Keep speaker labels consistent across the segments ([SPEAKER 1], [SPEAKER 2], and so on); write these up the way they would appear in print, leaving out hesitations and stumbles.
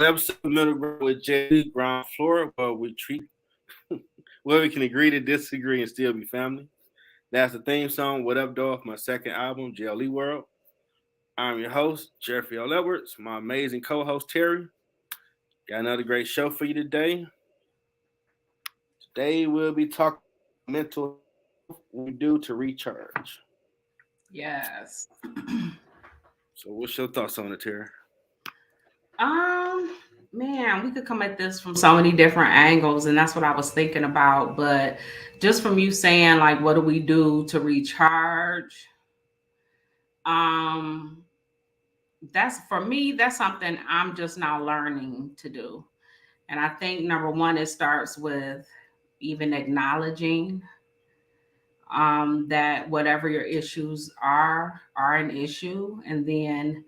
[SPEAKER 1] episode of Middle Ground with JD Ground Floor, where we can agree to disagree and still be family. That's the theme song, What Up Dog, my second album, JLE World. I'm your host, Jeffrey L. Edwards, my amazing co-host Teri. Got another great show for you today. Today we'll be talking mental health, what we do to recharge.
[SPEAKER 2] Yes.
[SPEAKER 1] So what's your thoughts on it, Teri?
[SPEAKER 2] Um, Man, we could come at this from so many different angles, and that's what I was thinking about. But just from you saying, like, what do we do to recharge? Um, that's for me, that's something I'm just now learning to do. And I think number one, it starts with even acknowledging that whatever your issues are an issue, and then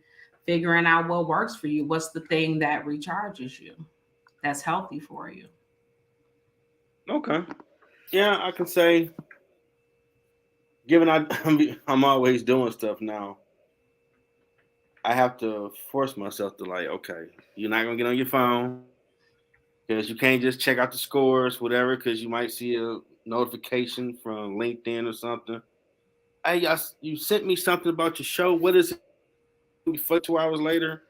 [SPEAKER 2] figuring out what works for you. What's the thing that recharges you? That's healthy for you.
[SPEAKER 1] Okay. Yeah, I can say, given I'm always doing stuff now, I have to force myself to like, okay, you're not gonna get on your phone because you can't just check out the scores, whatever, because you might see a notification from LinkedIn or something. Hey, you sent me something about your show. What is it? For 2 hours later,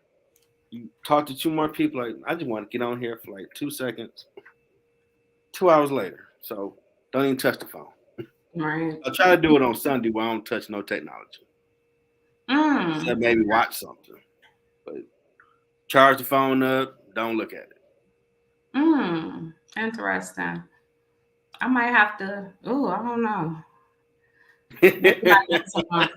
[SPEAKER 1] you talk to two more people. Like, I just want to get on here for like 2 seconds. 2 hours later, so don't even touch the phone.
[SPEAKER 2] Right.
[SPEAKER 1] I try to do it on Sunday where I don't touch no technology. So
[SPEAKER 2] Mm.
[SPEAKER 1] maybe watch something, but charge the phone up. Don't look at
[SPEAKER 2] Interesting. I might have to. Oh, I don't know. Maybe I
[SPEAKER 1] it.
[SPEAKER 2] need some.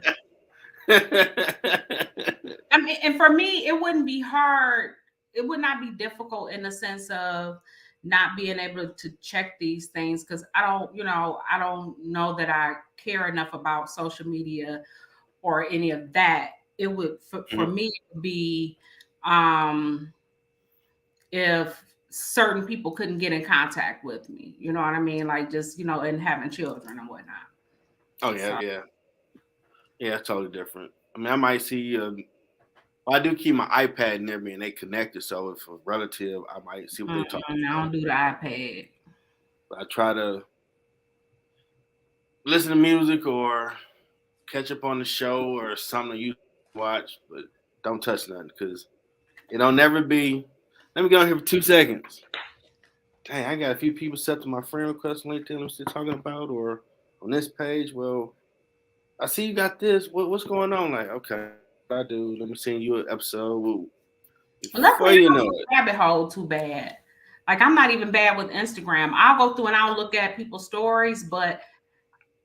[SPEAKER 2] I mean, and for me, it wouldn't be hard. It would not be difficult in the sense of not being able to check these things because I don't know that I care enough about social media or any of that. It would for me it would be um if certain people couldn't get in contact with me. You know what I mean? Like just, and having children and whatnot.
[SPEAKER 1] Oh yeah,
[SPEAKER 2] So
[SPEAKER 1] yeah, yeah. It's totally different. I mean, I might see. I do keep my iPad near me, and they connected. So if a relative, I might see what they talking
[SPEAKER 2] I
[SPEAKER 1] about.
[SPEAKER 2] don't do the iPad.
[SPEAKER 1] But I try to listen to music or catch up on the show or something you watch, but don't touch nothing because it'll never be. Let me get on here for 2 seconds. Dang, I got a few people set to my friend request on LinkedIn. What's they talking about? Or on this page, well, I see you got this. What's going on? Like, okay, I do. Let me send you an episode. Woo. Before
[SPEAKER 2] Luckily, I
[SPEAKER 1] you
[SPEAKER 2] don't
[SPEAKER 1] know
[SPEAKER 2] do
[SPEAKER 1] it.
[SPEAKER 2] rabbit hole too bad. Like I'm not even bad with Instagram. I'll go through and I'll look at people's stories, but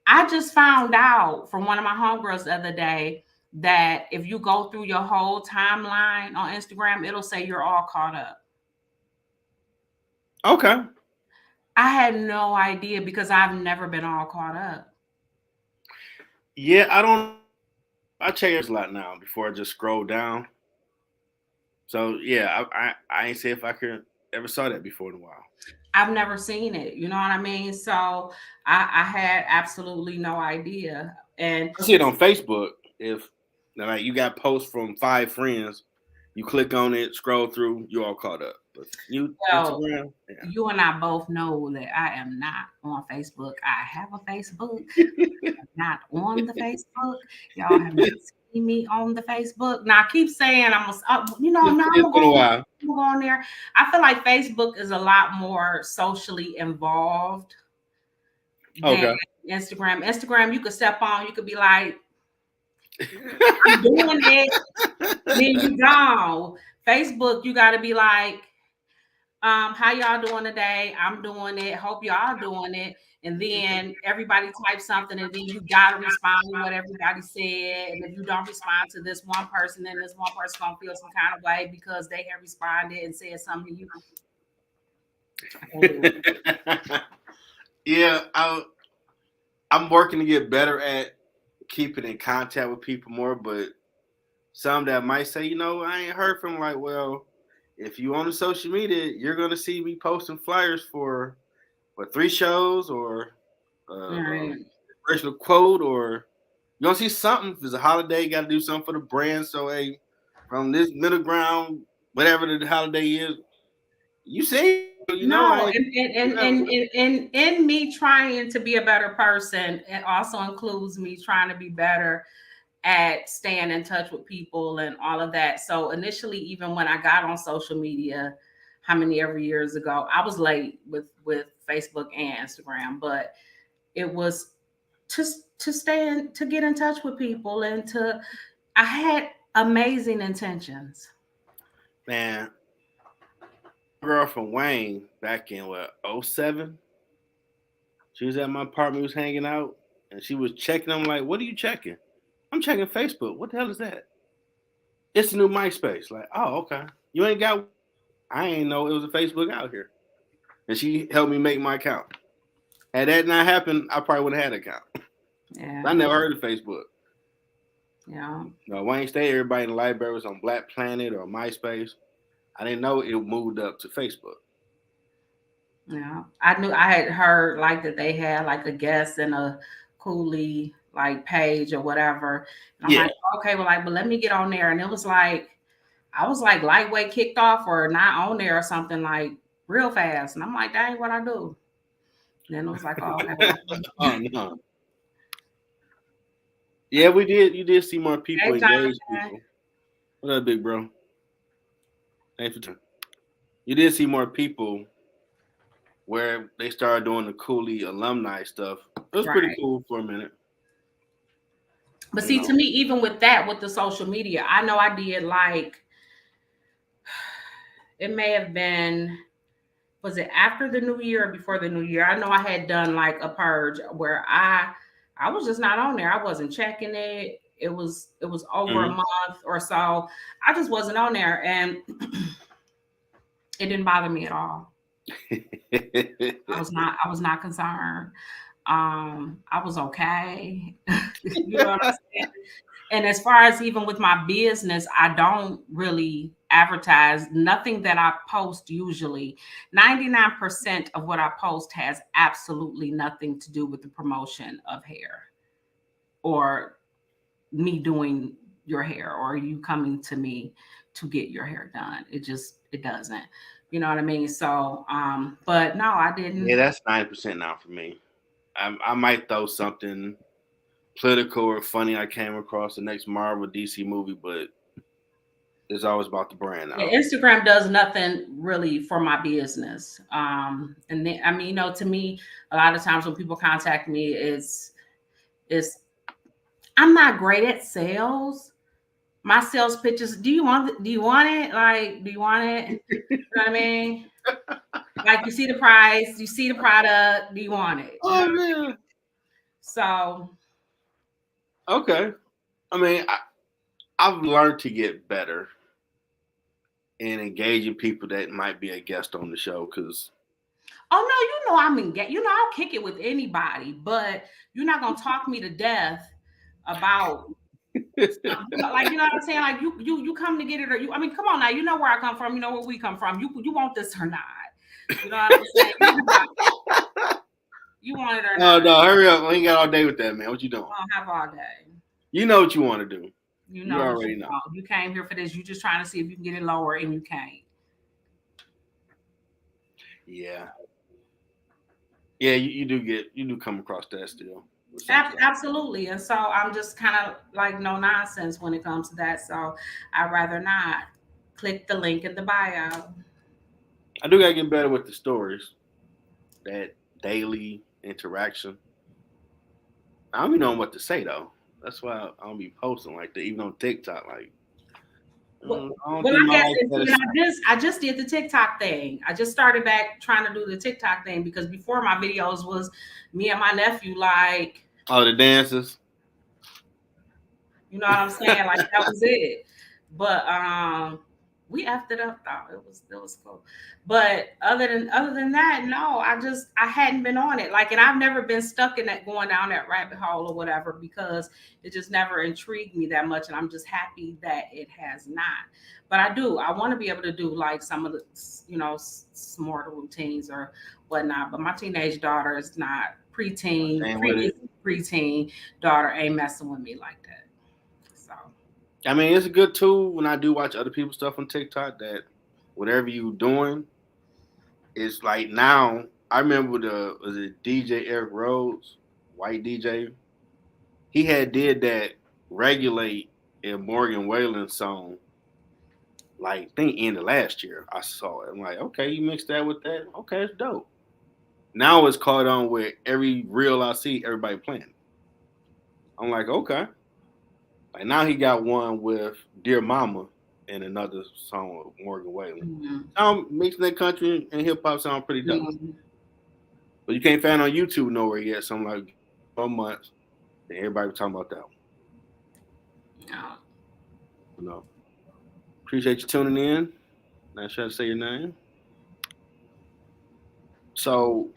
[SPEAKER 2] I just found out from one of my homegirls the other day that if you go through your whole timeline on Instagram, it'll say you're all caught up.
[SPEAKER 1] Okay.
[SPEAKER 2] I had no idea because I've never been all caught up.
[SPEAKER 1] Yeah, I don't. I check it a lot now before I just scroll down. So yeah, I ain't say if I could ever saw that before in a while.
[SPEAKER 2] I've never seen it. You know what I mean? So I had absolutely no idea. And
[SPEAKER 1] I see it on Facebook. If like you got posts from 5 friends, you click on it, scroll through, you all caught up. But you
[SPEAKER 2] well,
[SPEAKER 1] Instagram,
[SPEAKER 2] you and I both know that I am not on Facebook. I have a Facebook, not on the Facebook. Y'all have not seen me on the Facebook. Now I keep saying now
[SPEAKER 1] it's been a while.
[SPEAKER 2] I'm gonna go on there. I feel like Facebook is a lot more socially involved than
[SPEAKER 1] Okay.
[SPEAKER 2] Instagram. Instagram, you could step on, you could be like, I'm doing it, then you gone. Facebook, you gotta be like, how y'all doing today? I'm doing it. Hope y'all doing it. And then everybody types something, and then you gotta respond to what everybody said. And if you don't respond to this one person, then this one person gonna feel some kind of way because they have responded and said something to you.
[SPEAKER 1] Yeah, I'm working to get better at keeping in contact with people more, but some that might say, I ain't heard from like, well, if you on the social media, you're gonna see me posting flyers for 3 shows or
[SPEAKER 2] All right.
[SPEAKER 1] original quote, or you gonna see something. If it's a holiday, you gotta do something for the brand. So hey, from this middle ground whatever the holiday is. You say, you know,
[SPEAKER 2] No,
[SPEAKER 1] I ain't.
[SPEAKER 2] and me trying to be a better person, it also includes me trying to be better at staying in touch with people and all of that. So initially, even when I got on social media, how many ever years ago, I was late with Facebook and Instagram, but it was to to get in touch with people and to I had amazing intentions.
[SPEAKER 1] Man, girl from Wayne back in what '07. She was at my apartment, we was hanging out, and she was checking. I'm like, what are you checking? I'm checking Facebook. What the hell is that? It's a new MySpace. Like, oh, okay. You ain't got. I ain't know it was a Facebook out here. And she helped me make my account. Had that not happened, I probably would have had an account. I
[SPEAKER 2] Yeah,
[SPEAKER 1] never heard of Facebook.
[SPEAKER 2] yeah.
[SPEAKER 1] No, Wayne State, everybody in the library was on Black Planet or MySpace. I didn't know it moved up to Facebook.
[SPEAKER 2] Yeah, I knew I had heard like that they had like a guest and a Cooley like page or whatever, and I'm
[SPEAKER 1] Yeah.
[SPEAKER 2] like, okay, well, like, but let me get on there, and it was like I was like lightweight kicked off or not on there or something like real fast, and I'm like, that ain't what I do. And then it was like, oh, okay, well,
[SPEAKER 1] Oh no. Yeah, we did. You did see more people,
[SPEAKER 2] hey,
[SPEAKER 1] engage
[SPEAKER 2] Jonathan,
[SPEAKER 1] people. What up, big bro? Thanks for time. You did see more people where they started doing the Cooley alumni stuff. It was pretty
[SPEAKER 2] right?
[SPEAKER 1] cool for a minute.
[SPEAKER 2] But
[SPEAKER 1] You
[SPEAKER 2] see, to
[SPEAKER 1] know.
[SPEAKER 2] me, even with that, with the social media, I know I did like it may have been was it after the new year or before the new year? I know I had done like a purge where I was just not on there. I wasn't checking it. It was over a
[SPEAKER 1] Mhm.
[SPEAKER 2] month or so. I just wasn't on there and it didn't bother me at all. I was not concerned. I was okay. You know what I'm saying? And as far as even with my business, I don't really advertise nothing that I post usually. 99% of what I post has absolutely nothing to do with the promotion of hair or me doing your hair or you coming to me to get your hair done. It doesn't. You know what I mean? So but no, I
[SPEAKER 1] Yeah,
[SPEAKER 2] didn't.
[SPEAKER 1] that's 90% now for me. I might throw something political or funny I came across the next Marvel DC movie, but it's always about the brand
[SPEAKER 2] Yeah,
[SPEAKER 1] now.
[SPEAKER 2] Instagram does nothing really for my business. And then I mean, to me, a lot of times when people contact me, it's I'm not great at sales. My sales pitches, do you want it? Like, do you want it? You know what I mean? Like you see the price, you see the product, do you want it? You know?
[SPEAKER 1] Oh man.
[SPEAKER 2] So
[SPEAKER 1] Okay. I mean, I've learned to get better in engaging people that might be a guest on the show because
[SPEAKER 2] oh no, I'm engaged. I'll kick it with anybody, but you're not gonna talk me to death about like you know what I'm saying? Like you come to get it or you I mean, come on now, you know where I come from, you know where we come from. You want this or not. You know what I'm saying? You want it or
[SPEAKER 1] oh
[SPEAKER 2] not.
[SPEAKER 1] no, hurry up! We ain't got all day with that, man. What you doing?
[SPEAKER 2] I don't have all day.
[SPEAKER 1] You know what you want to do.
[SPEAKER 2] You
[SPEAKER 1] You
[SPEAKER 2] know that you
[SPEAKER 1] already know.
[SPEAKER 2] don't. You came here for this. You just trying to see if you can get it lower and you can't.
[SPEAKER 1] Yeah, yeah. You do come across that still sometimes.
[SPEAKER 2] Absolutely. And so I'm just kind of like no nonsense when it comes to that. So I'd rather not click the link in the bio.
[SPEAKER 1] I do gotta get better with the stories. That daily interaction. I don't even know what to say though. That's why I don't be posting like that, even on TikTok. Like,
[SPEAKER 2] Well,
[SPEAKER 1] I don't
[SPEAKER 2] well,
[SPEAKER 1] think
[SPEAKER 2] I
[SPEAKER 1] my
[SPEAKER 2] guess
[SPEAKER 1] life
[SPEAKER 2] and
[SPEAKER 1] better.
[SPEAKER 2] see, and I just did the TikTok thing. I just started back trying to do the TikTok thing because before my videos was me and my nephew, like,
[SPEAKER 1] Oh, the dances.
[SPEAKER 2] you know what I'm saying? Like that was it. But we effed it up though. It was cool. But other than that, no, I hadn't been on it. Like, and I've never been stuck in that going down that rabbit hole or whatever because it just never intrigued me that much. And I'm just happy that it has not. But I want to be able to do like some of the, smarter routines or whatnot. But my teenage daughter is not preteen,
[SPEAKER 1] Same with
[SPEAKER 2] preteen,
[SPEAKER 1] it.
[SPEAKER 2] preteen daughter ain't messing with me like that. So
[SPEAKER 1] I mean, it's a good tool when I do watch other people's stuff on TikTok. That whatever you doing, it's like now. I remember the was it DJ Eric Rhodes, white DJ. He had did that regulate in Morgan Wallen's song. Like I think ended last year. I saw it. I'm like, okay, you mixed that with that. Okay, it's dope. Now it's caught on with every reel I see, everybody playing. I'm like, okay. Like now he got one with Dear Mama and another song with Morgan Wallen.
[SPEAKER 2] Mhm.
[SPEAKER 1] Mixing that country and hip hop sound pretty dope.
[SPEAKER 2] Mhm.
[SPEAKER 1] But you can't find it on YouTube nowhere yet. So I'm like, 1 month, and everybody was talking about that one.
[SPEAKER 2] Yeah.
[SPEAKER 1] You know. Appreciate you tuning in. Not sure how to say your name. So,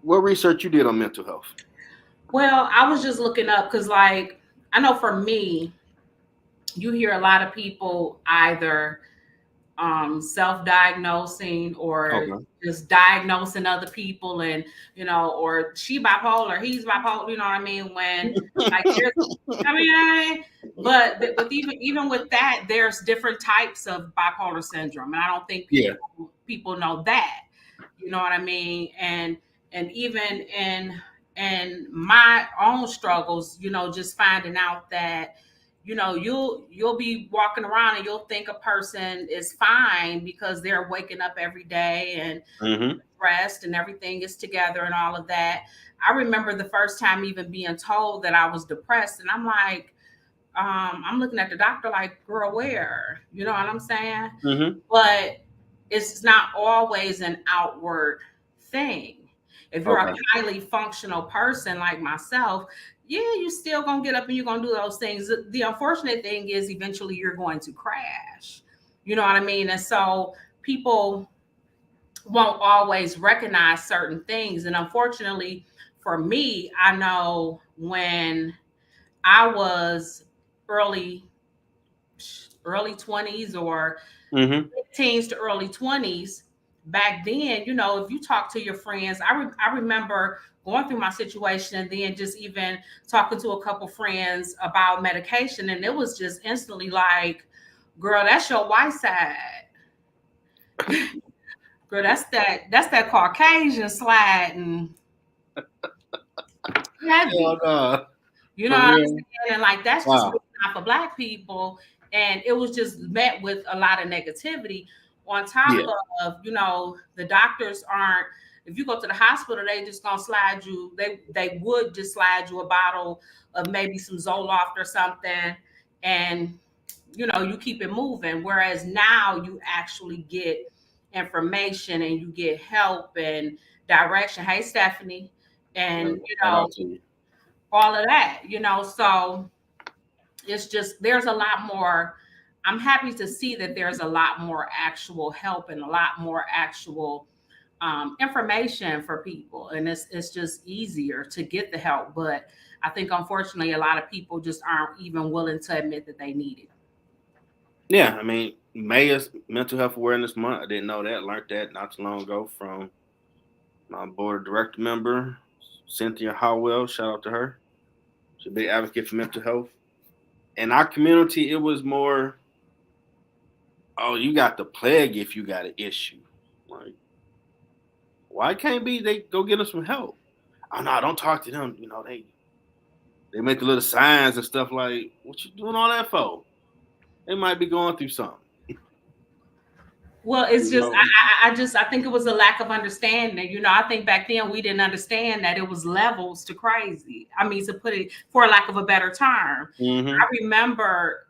[SPEAKER 1] what research you did on mental health?
[SPEAKER 2] Well, I was just looking up because, like, I know for me, you hear a lot of people either self-diagnosing or
[SPEAKER 1] Okay.
[SPEAKER 2] just diagnosing other people, and or she bipolar, he's bipolar. You know what I mean? When like there's, but even with that, there's different types of bipolar syndrome, and I don't think
[SPEAKER 1] Yeah.
[SPEAKER 2] people know that. You know what I mean? And even in my own struggles, just finding out that you'll be walking around and you'll think a person is fine because they're waking up every day and
[SPEAKER 1] Mm-hmm.
[SPEAKER 2] rest and everything is together and all of that. I remember the first time even being told that I was depressed, and I'm like, I'm looking at the doctor like, girl, where? You know what I'm saying?
[SPEAKER 1] Mm-hmm.
[SPEAKER 2] But it's not always an outward thing. If you're a
[SPEAKER 1] Okay.
[SPEAKER 2] highly functional person like myself, yeah, you still gonna get up and you're gonna do those things. The unfortunate thing is eventually you're going to crash. You know what I mean? And so people won't always recognize certain things. And unfortunately for me, I know when I was early early 20s or
[SPEAKER 1] Mm-hmm.
[SPEAKER 2] teens to early 20s, back then, if you talk to your friends, I remember going through my situation and then just even talking to a couple friends about medication. And it was just instantly like, girl, that's your white side. Girl, that's that Caucasian sliding
[SPEAKER 1] Hell
[SPEAKER 2] heavy.
[SPEAKER 1] no.
[SPEAKER 2] You know
[SPEAKER 1] For
[SPEAKER 2] what I'm
[SPEAKER 1] real.
[SPEAKER 2] saying? And like that's just
[SPEAKER 1] Wow.
[SPEAKER 2] really not for black people. And it was just met with a lot of negativity on top
[SPEAKER 1] Yeah.
[SPEAKER 2] of, the doctors aren't, if you go to the hospital, they just gonna slide you, they would just slide you a bottle of maybe some Zoloft or something, and you keep it moving. Whereas now you actually get information and you get help and direction. Hey Stephanie. And
[SPEAKER 1] Shout out to you.
[SPEAKER 2] all of that, so it's just there's a lot more. I'm happy to see that there's a lot more actual help and a lot more actual information for people, and it's just easier to get the help. But I think unfortunately a lot of people just aren't even willing to admit that they need it.
[SPEAKER 1] Yeah, I mean, May is Mental Health Awareness Month. I didn't know that. Learned that not too long ago from my board of director member, Cynthia Howell. Shout out to her. She's a big advocate for mental health. In our community, it was more, oh, you got the plague if you got an issue. Like, why can't be they go get them some help? Oh no, don't talk to them. They make the little signs and stuff like, what you doing all that for? They might be going through something.
[SPEAKER 2] Well, it's
[SPEAKER 1] You
[SPEAKER 2] just
[SPEAKER 1] know?
[SPEAKER 2] I think it was a lack of understanding. I think back then we didn't understand that it was levels to crazy. I mean, to put it for lack of a better term.
[SPEAKER 1] Mm-hmm.
[SPEAKER 2] I remember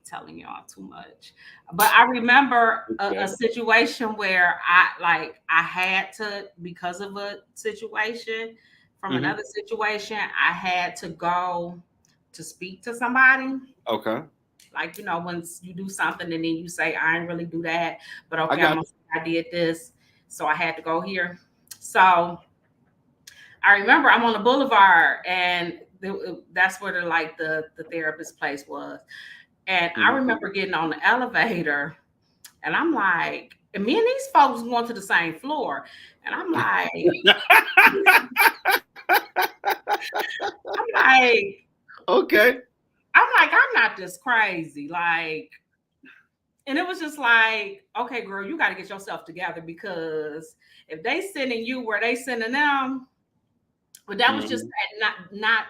[SPEAKER 2] telling y'all too much, but I remember a
[SPEAKER 1] Okay.
[SPEAKER 2] situation where I had to, because of a situation from
[SPEAKER 1] Mm-hmm.
[SPEAKER 2] another situation, I had to go to speak to somebody.
[SPEAKER 1] Okay.
[SPEAKER 2] Like, once you do something and then you say, I didn't really do that, but
[SPEAKER 1] I
[SPEAKER 2] okay,
[SPEAKER 1] got
[SPEAKER 2] I did this. So I had to go here. So I remember I'm on the boulevard, and that's where the therapist place was. And
[SPEAKER 1] you.
[SPEAKER 2] I
[SPEAKER 1] Mm-hmm.
[SPEAKER 2] remember getting on the elevator, and I'm like, and me and these folks going to the same floor. And I'm like,
[SPEAKER 1] Okay.
[SPEAKER 2] I'm like, I'm not this crazy. Like, and it was just like, okay, girl, you got to get yourself together because if they sending you where they sending them, but that was just
[SPEAKER 1] Mhm.
[SPEAKER 2] not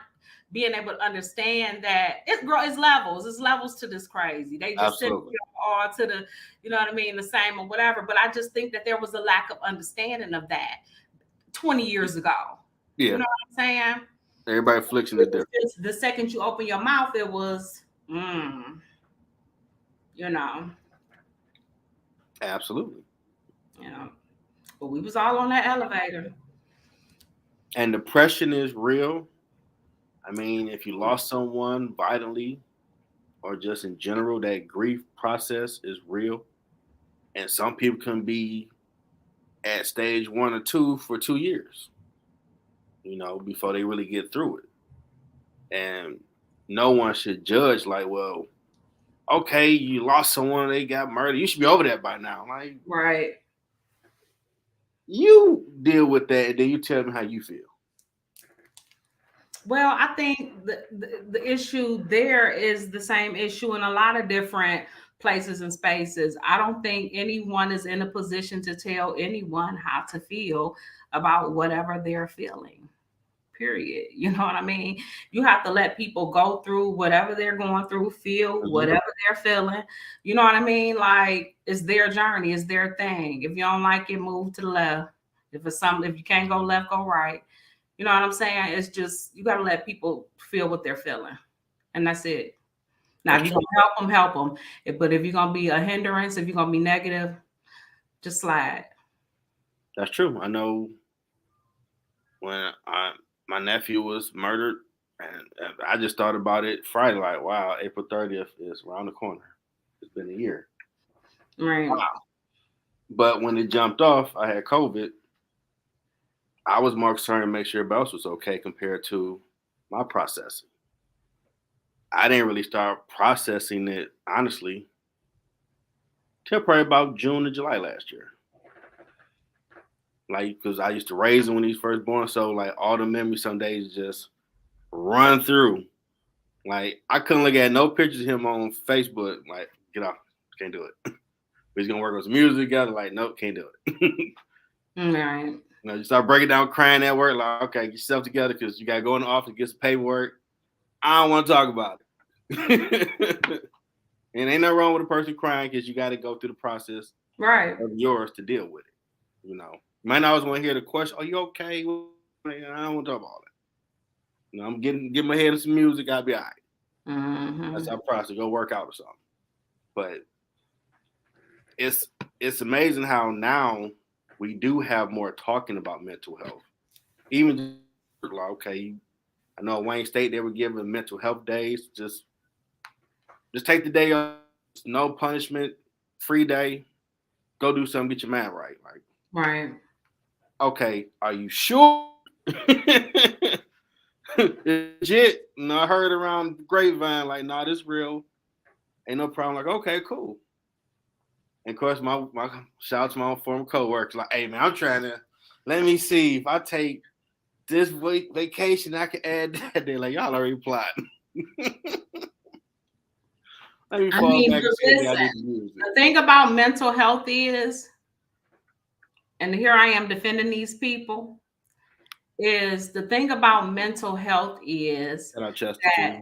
[SPEAKER 2] being able to understand that it's levels. It's levels to this crazy. They just send
[SPEAKER 1] Absolutely.
[SPEAKER 2] you all to the, you know what I mean, the same or whatever. But I just think that there was a lack of understanding of that 20 years ago. You
[SPEAKER 1] Yeah.
[SPEAKER 2] know what I'm saying?
[SPEAKER 1] Everybody affliction is
[SPEAKER 2] It was
[SPEAKER 1] different.
[SPEAKER 2] just the second you open your mouth, it was, you know,
[SPEAKER 1] Absolutely.
[SPEAKER 2] you know. But we was all on that elevator.
[SPEAKER 1] And depression is real. I mean, if you lost someone vitally or just in general, that grief process is real. And some people can be at stage 1 or 2 for 2 years, before they really get through it. And no one should judge like, well, okay, you lost someone, they got murdered. You should be over that by now. Like,
[SPEAKER 2] Right.
[SPEAKER 1] you deal with that, and then you tell me how you feel.
[SPEAKER 2] Well, I think the issue there is the same issue in a lot of different places and spaces. I don't think anyone is in a position to tell anyone how to feel about whatever they're feeling. Period. You know what I mean? You have to let people go through whatever they're going through, feel
[SPEAKER 1] Mhm.
[SPEAKER 2] whatever they're feeling. You know what I mean? Like it's their journey, it's their thing. If you don't like it, move to the left. If you can't go left, go right. You know what I'm saying? It's just you got to let people feel what they're feeling, and that's it. Now,
[SPEAKER 1] That's
[SPEAKER 2] if you're
[SPEAKER 1] true.
[SPEAKER 2] gonna help them, help them. But if you're gonna be a hindrance, if you're gonna be negative, just slide.
[SPEAKER 1] That's true. I know when my nephew was murdered, and I just thought about it Friday, like, wow, April 30th is around the corner. It's been a year.
[SPEAKER 2] Right.
[SPEAKER 1] Wow. But when it jumped off, I had COVID. I was more concerned to make sure everybody else was okay compared to my processing. I didn't really start processing it honestly till probably about June or July last year. Like, because I used to raise him when he was first born, so like all the memories some days just run through. Like, I couldn't look at no pictures of him on Facebook. Like, get off, can't do it. He's gonna work on some music together. Like, nope, can't do it.
[SPEAKER 2] Right.
[SPEAKER 1] You start breaking down, crying at work. Like, okay, get yourself together because you gotta go in the office, get some paperwork. I don't want to talk about it. And ain't nothing wrong with a person crying because you got to go through the process
[SPEAKER 2] Right.
[SPEAKER 1] of yours to deal with it. You might not always want to hear the question, "Are you okay?" I don't want to talk about it. I'm getting my head in some music. I'll be all right. That's
[SPEAKER 2] Mm-hmm.
[SPEAKER 1] our process. Go work out or something. But it's it's amazing how now we do have more talking about mental health. Even like, okay, I know at Wayne State they were giving mental health days. Just take the day off. No punishment, free day. Go do something, get your mind right. Like,
[SPEAKER 2] Right.
[SPEAKER 1] okay, are you sure? Legit. No, I heard around the grapevine, like, nah, this real. Ain't no problem. Like, okay, cool. And of course, my shout out to my former coworkers, like, hey man, I'm trying to let me see if I take this week vacation, I can add that. They're like, y'all already plotting. Let me
[SPEAKER 2] I
[SPEAKER 1] fall
[SPEAKER 2] mean,
[SPEAKER 1] back
[SPEAKER 2] but
[SPEAKER 1] and see if I
[SPEAKER 2] listen,
[SPEAKER 1] need to use it.
[SPEAKER 2] the thing about mental health is, and here I am defending these people, is the thing about mental health is
[SPEAKER 1] Shout out Chester
[SPEAKER 2] that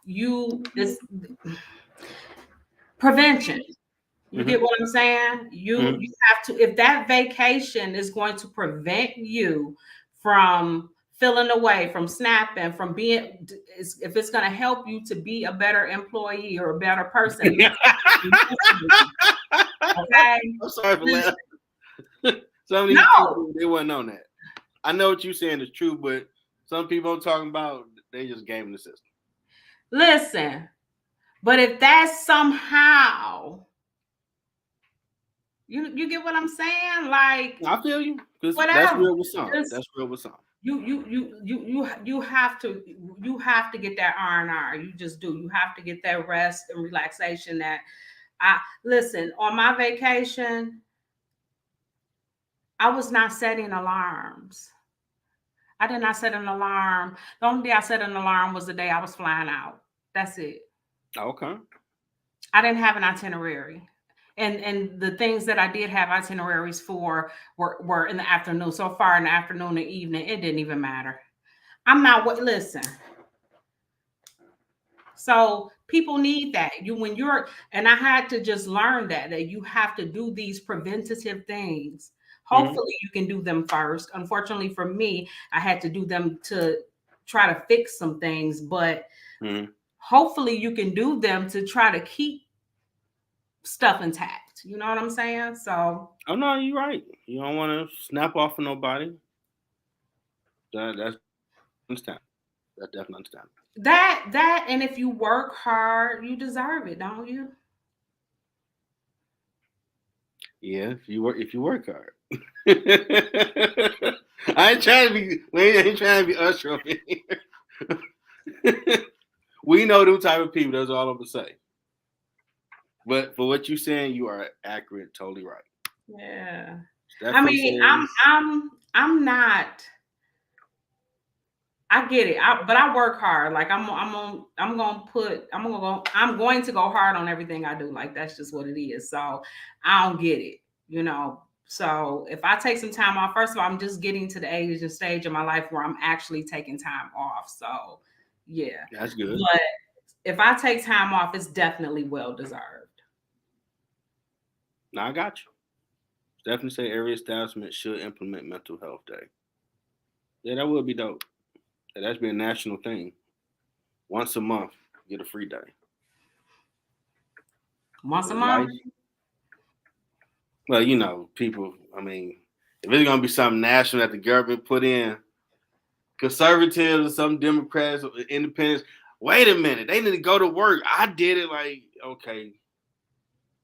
[SPEAKER 1] too.
[SPEAKER 2] it's prevention. You
[SPEAKER 1] Mm-hmm.
[SPEAKER 2] get what I'm saying? You
[SPEAKER 1] Mm-hmm.
[SPEAKER 2] have to, if that vacation is going to prevent you from feeling away, from snapping, from being, if it's going to help you to be a better employee or a better person, you okay?
[SPEAKER 1] I'm sorry for
[SPEAKER 2] Listen,
[SPEAKER 1] laughing. Some of these
[SPEAKER 2] no,
[SPEAKER 1] people they wasn't on that. I know what you're saying is true, but some people I'm talking about they just gaming the system.
[SPEAKER 2] listen. But if that's somehow, you get what I'm saying? Like
[SPEAKER 1] I feel you because that's
[SPEAKER 2] whatever.
[SPEAKER 1] real with some.
[SPEAKER 2] Just
[SPEAKER 1] That's real with some.
[SPEAKER 2] you have to get that R&R. You just do. You have to get that rest and relaxation. That I listen on my vacation. I was not setting alarms. I did not set an alarm. The only day I set an alarm was the day I was flying out. That's it.
[SPEAKER 1] Okay.
[SPEAKER 2] I didn't have an itinerary. And the things that I did have itineraries for were in the afternoon. So far in the afternoon and evening, it didn't even matter. I'm not what listen. So people need that. You when you're and I had to just learn that you have to do these preventative things.
[SPEAKER 1] Hmm.
[SPEAKER 2] Hopefully you can do them first. Unfortunately for me, I had to do them to try to fix some things, but
[SPEAKER 1] Hmm.
[SPEAKER 2] hopefully you can do them to try to keep stuff intact. You know what I'm saying? So
[SPEAKER 1] Oh no, you're right. You don't want to snap off of nobody. That's understandable. That's definitely understandable.
[SPEAKER 2] that and if you work hard, you deserve it, don't you?
[SPEAKER 1] Yeah, if you work hard. I ain't trying to be. We ain't trying to be usher up in here. We know them type of people. That's all I'm gonna say. But for what you're saying, you are accurate. Totally right.
[SPEAKER 2] Yeah. I
[SPEAKER 1] Stephanie
[SPEAKER 2] mean,
[SPEAKER 1] says,
[SPEAKER 2] I'm not I get it. But I work hard. Like I'm going to go hard on everything I do. Like that's just what it is. So I don't get it, you know. So if I take some time off, first of all, I'm just getting to the age and stage of my life where I'm actually taking time off. So yeah.
[SPEAKER 1] that's good.
[SPEAKER 2] But if I take time off, it's definitely well deserved.
[SPEAKER 1] Now I got you. Stephanie say every establishment should implement mental health day. Yeah, that would be dope. That should be a national thing. Once a month, get a free day.
[SPEAKER 2] Once a
[SPEAKER 1] 'Cause
[SPEAKER 2] month.
[SPEAKER 1] life, well, people. I mean, if it's gonna be something national that the government put in, conservatives or some Democrats or independents. Wait a minute, they need to go to work. I did it like okay,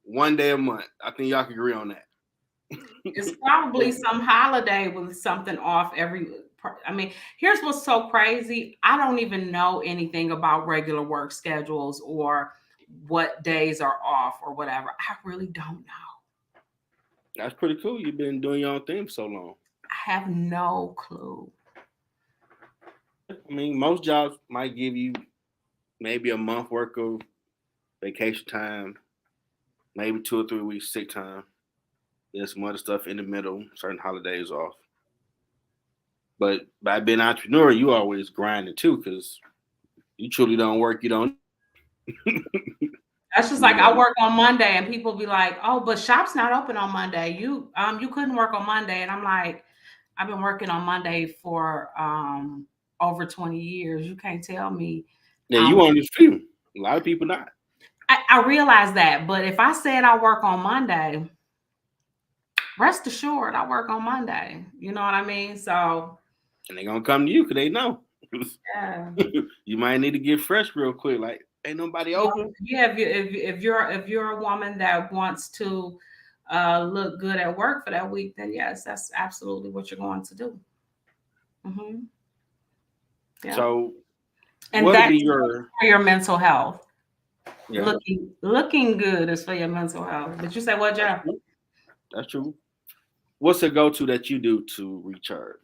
[SPEAKER 1] one day a month. I think y'all can agree on that.
[SPEAKER 2] It's probably some holiday with something off every. I mean, here's what's so crazy. I don't even know anything about regular work schedules or what days are off or whatever. I really don't know.
[SPEAKER 1] That's pretty cool. You've been doing your own thing for so long.
[SPEAKER 2] I have no clue.
[SPEAKER 1] Yeah, I mean, most jobs might give you maybe a month worth of vacation time, maybe 2 or 3 weeks sick time. There's some other stuff in the middle, certain holidays off. But by being an entrepreneur, you always grinding too, because you truly don't work. You don't.
[SPEAKER 2] That's just
[SPEAKER 1] You
[SPEAKER 2] like I
[SPEAKER 1] know.
[SPEAKER 2] work on Monday and people be like, "Oh, but shop's not open on Monday. You couldn't work on Monday." And I'm like, "I've been working on Monday for over 20 years. You can't tell me
[SPEAKER 1] Yeah,
[SPEAKER 2] I
[SPEAKER 1] you
[SPEAKER 2] don't
[SPEAKER 1] on this freedom. A lot of people not.
[SPEAKER 2] I realize that, but if I said I work on Monday, rest assured I work on Monday. You know what I mean? So
[SPEAKER 1] And they gonna come to you because they know.
[SPEAKER 2] yeah,
[SPEAKER 1] You might need to get fresh real quick. Like, ain't nobody
[SPEAKER 2] well,
[SPEAKER 1] open.
[SPEAKER 2] yeah. If you're a woman that wants to look good at work for that week, then yes, that's absolutely what you're going to do. Hmm. Yeah,
[SPEAKER 1] So,
[SPEAKER 2] and
[SPEAKER 1] what'll
[SPEAKER 2] that's
[SPEAKER 1] be your
[SPEAKER 2] for your mental health.
[SPEAKER 1] yeah?
[SPEAKER 2] Looking good is for your mental health. But you say what,
[SPEAKER 1] That's
[SPEAKER 2] Jeff?
[SPEAKER 1] true. That's true. What's a go to that you do to recharge?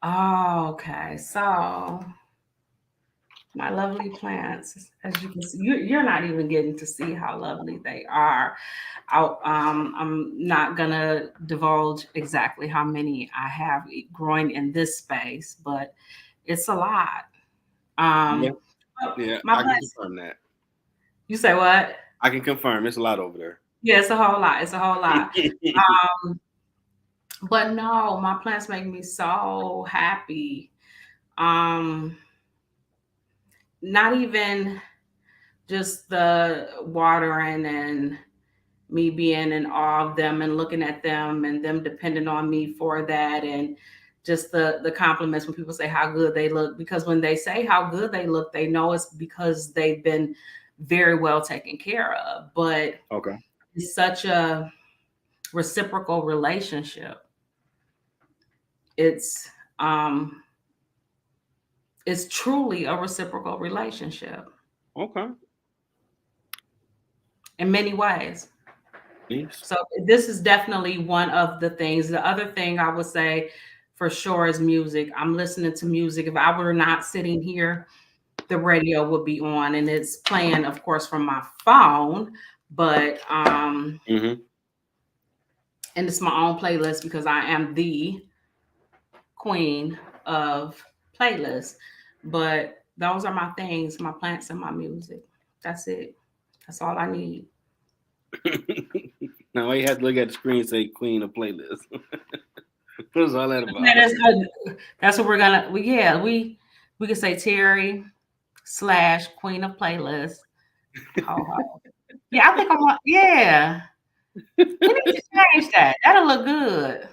[SPEAKER 2] Oh, okay. So my lovely plants, as you can see, you're not even getting to see how lovely they are. I'm not gonna divulge exactly how many I have growing in this space, but it's a lot.
[SPEAKER 1] Yeah,
[SPEAKER 2] Um,
[SPEAKER 1] yeah,
[SPEAKER 2] my
[SPEAKER 1] I can
[SPEAKER 2] plants.
[SPEAKER 1] confirm that.
[SPEAKER 2] You say what?
[SPEAKER 1] I can confirm it's a lot over there.
[SPEAKER 2] Yeah, it's a whole lot. It's a whole lot. But no, my plants make me so happy. Um, Not even just the watering and me being in awe of them and looking at them and them depending on me for that and just the compliments when people say how good they look, because when they say how good they look, they know it's because they've been very well taken care of. But
[SPEAKER 1] Okay.
[SPEAKER 2] it's such a reciprocal relationship. It's um it's truly a reciprocal relationship
[SPEAKER 1] Okay.
[SPEAKER 2] in many ways.
[SPEAKER 1] Yes.
[SPEAKER 2] So this is definitely one of the things. The other thing I would say for sure is music. I'm listening to music. If I were not sitting here the radio will be on, and it's playing, of course, from my phone, but
[SPEAKER 1] Mm-hmm.
[SPEAKER 2] and it's my own playlist because I am the queen of playlists. But those are my things, my plants and my music. That's it. That's all I need.
[SPEAKER 1] Now you have to look at the screen and say Queen of Playlist. What's all that about?
[SPEAKER 2] That is, that's what we're gonna. We could say Terry / Queen of Playlist. Ho ho. Yeah, I think I want. Yeah, we need to change that. That'll look good.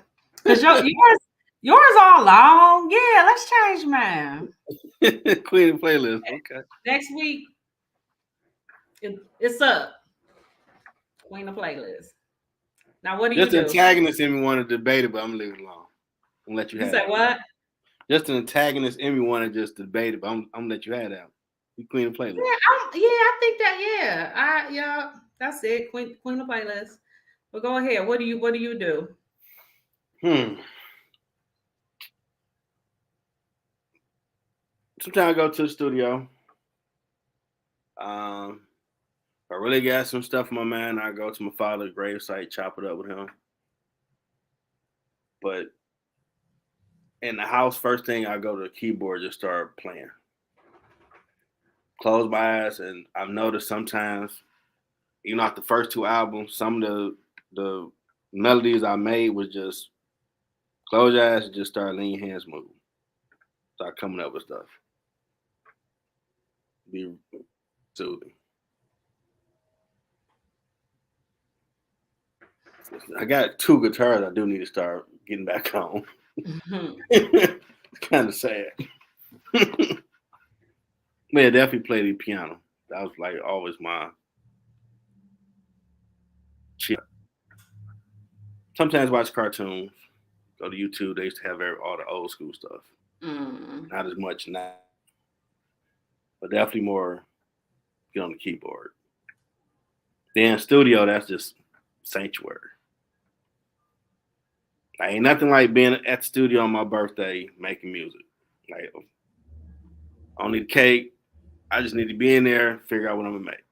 [SPEAKER 2] Cause yours all long. Yeah, let's change mine.
[SPEAKER 1] Queen of Playlist. Okay.
[SPEAKER 2] Next week, it's up. Queen of Playlist. Now, what do you
[SPEAKER 1] Just an
[SPEAKER 2] do?
[SPEAKER 1] antagonist in me want to debate it, but I'm gonna leave it alone. I'm gonna let you
[SPEAKER 2] You
[SPEAKER 1] have
[SPEAKER 2] say
[SPEAKER 1] it.
[SPEAKER 2] what?
[SPEAKER 1] Just an antagonist in me want to just debate it, but I'm gonna let you have that. You Queen of Playlist.
[SPEAKER 2] I think that. Yeah, that's it. Queen of Playlist. But go ahead. What do you do?
[SPEAKER 1] Hmm. Sometimes I go to the studio. If I really got some stuff in my mind, I go to my father's gravesite, chop it up with him. But in the house, first thing I go to the keyboard, just start playing. Close my eyes, and I've noticed sometimes, even off the first two albums, some of the melodies I made was just close your eyes and just start letting your hands move. Start coming up with stuff. Be soothing. I got two guitars I do need to start getting back on. It's kind of sad. But yeah, definitely play the piano. That was like always my chill. Sometimes watch cartoons. Go to YouTube. They used to have all the old school stuff.
[SPEAKER 2] Mm.
[SPEAKER 1] Not as much now, but definitely more get on the keyboard. Then studio, that's just sanctuary. Like, ain't nothing like being at the studio on my birthday making music. Like, I don't need a cake. I just need to be in there, figure out what I'm gonna make.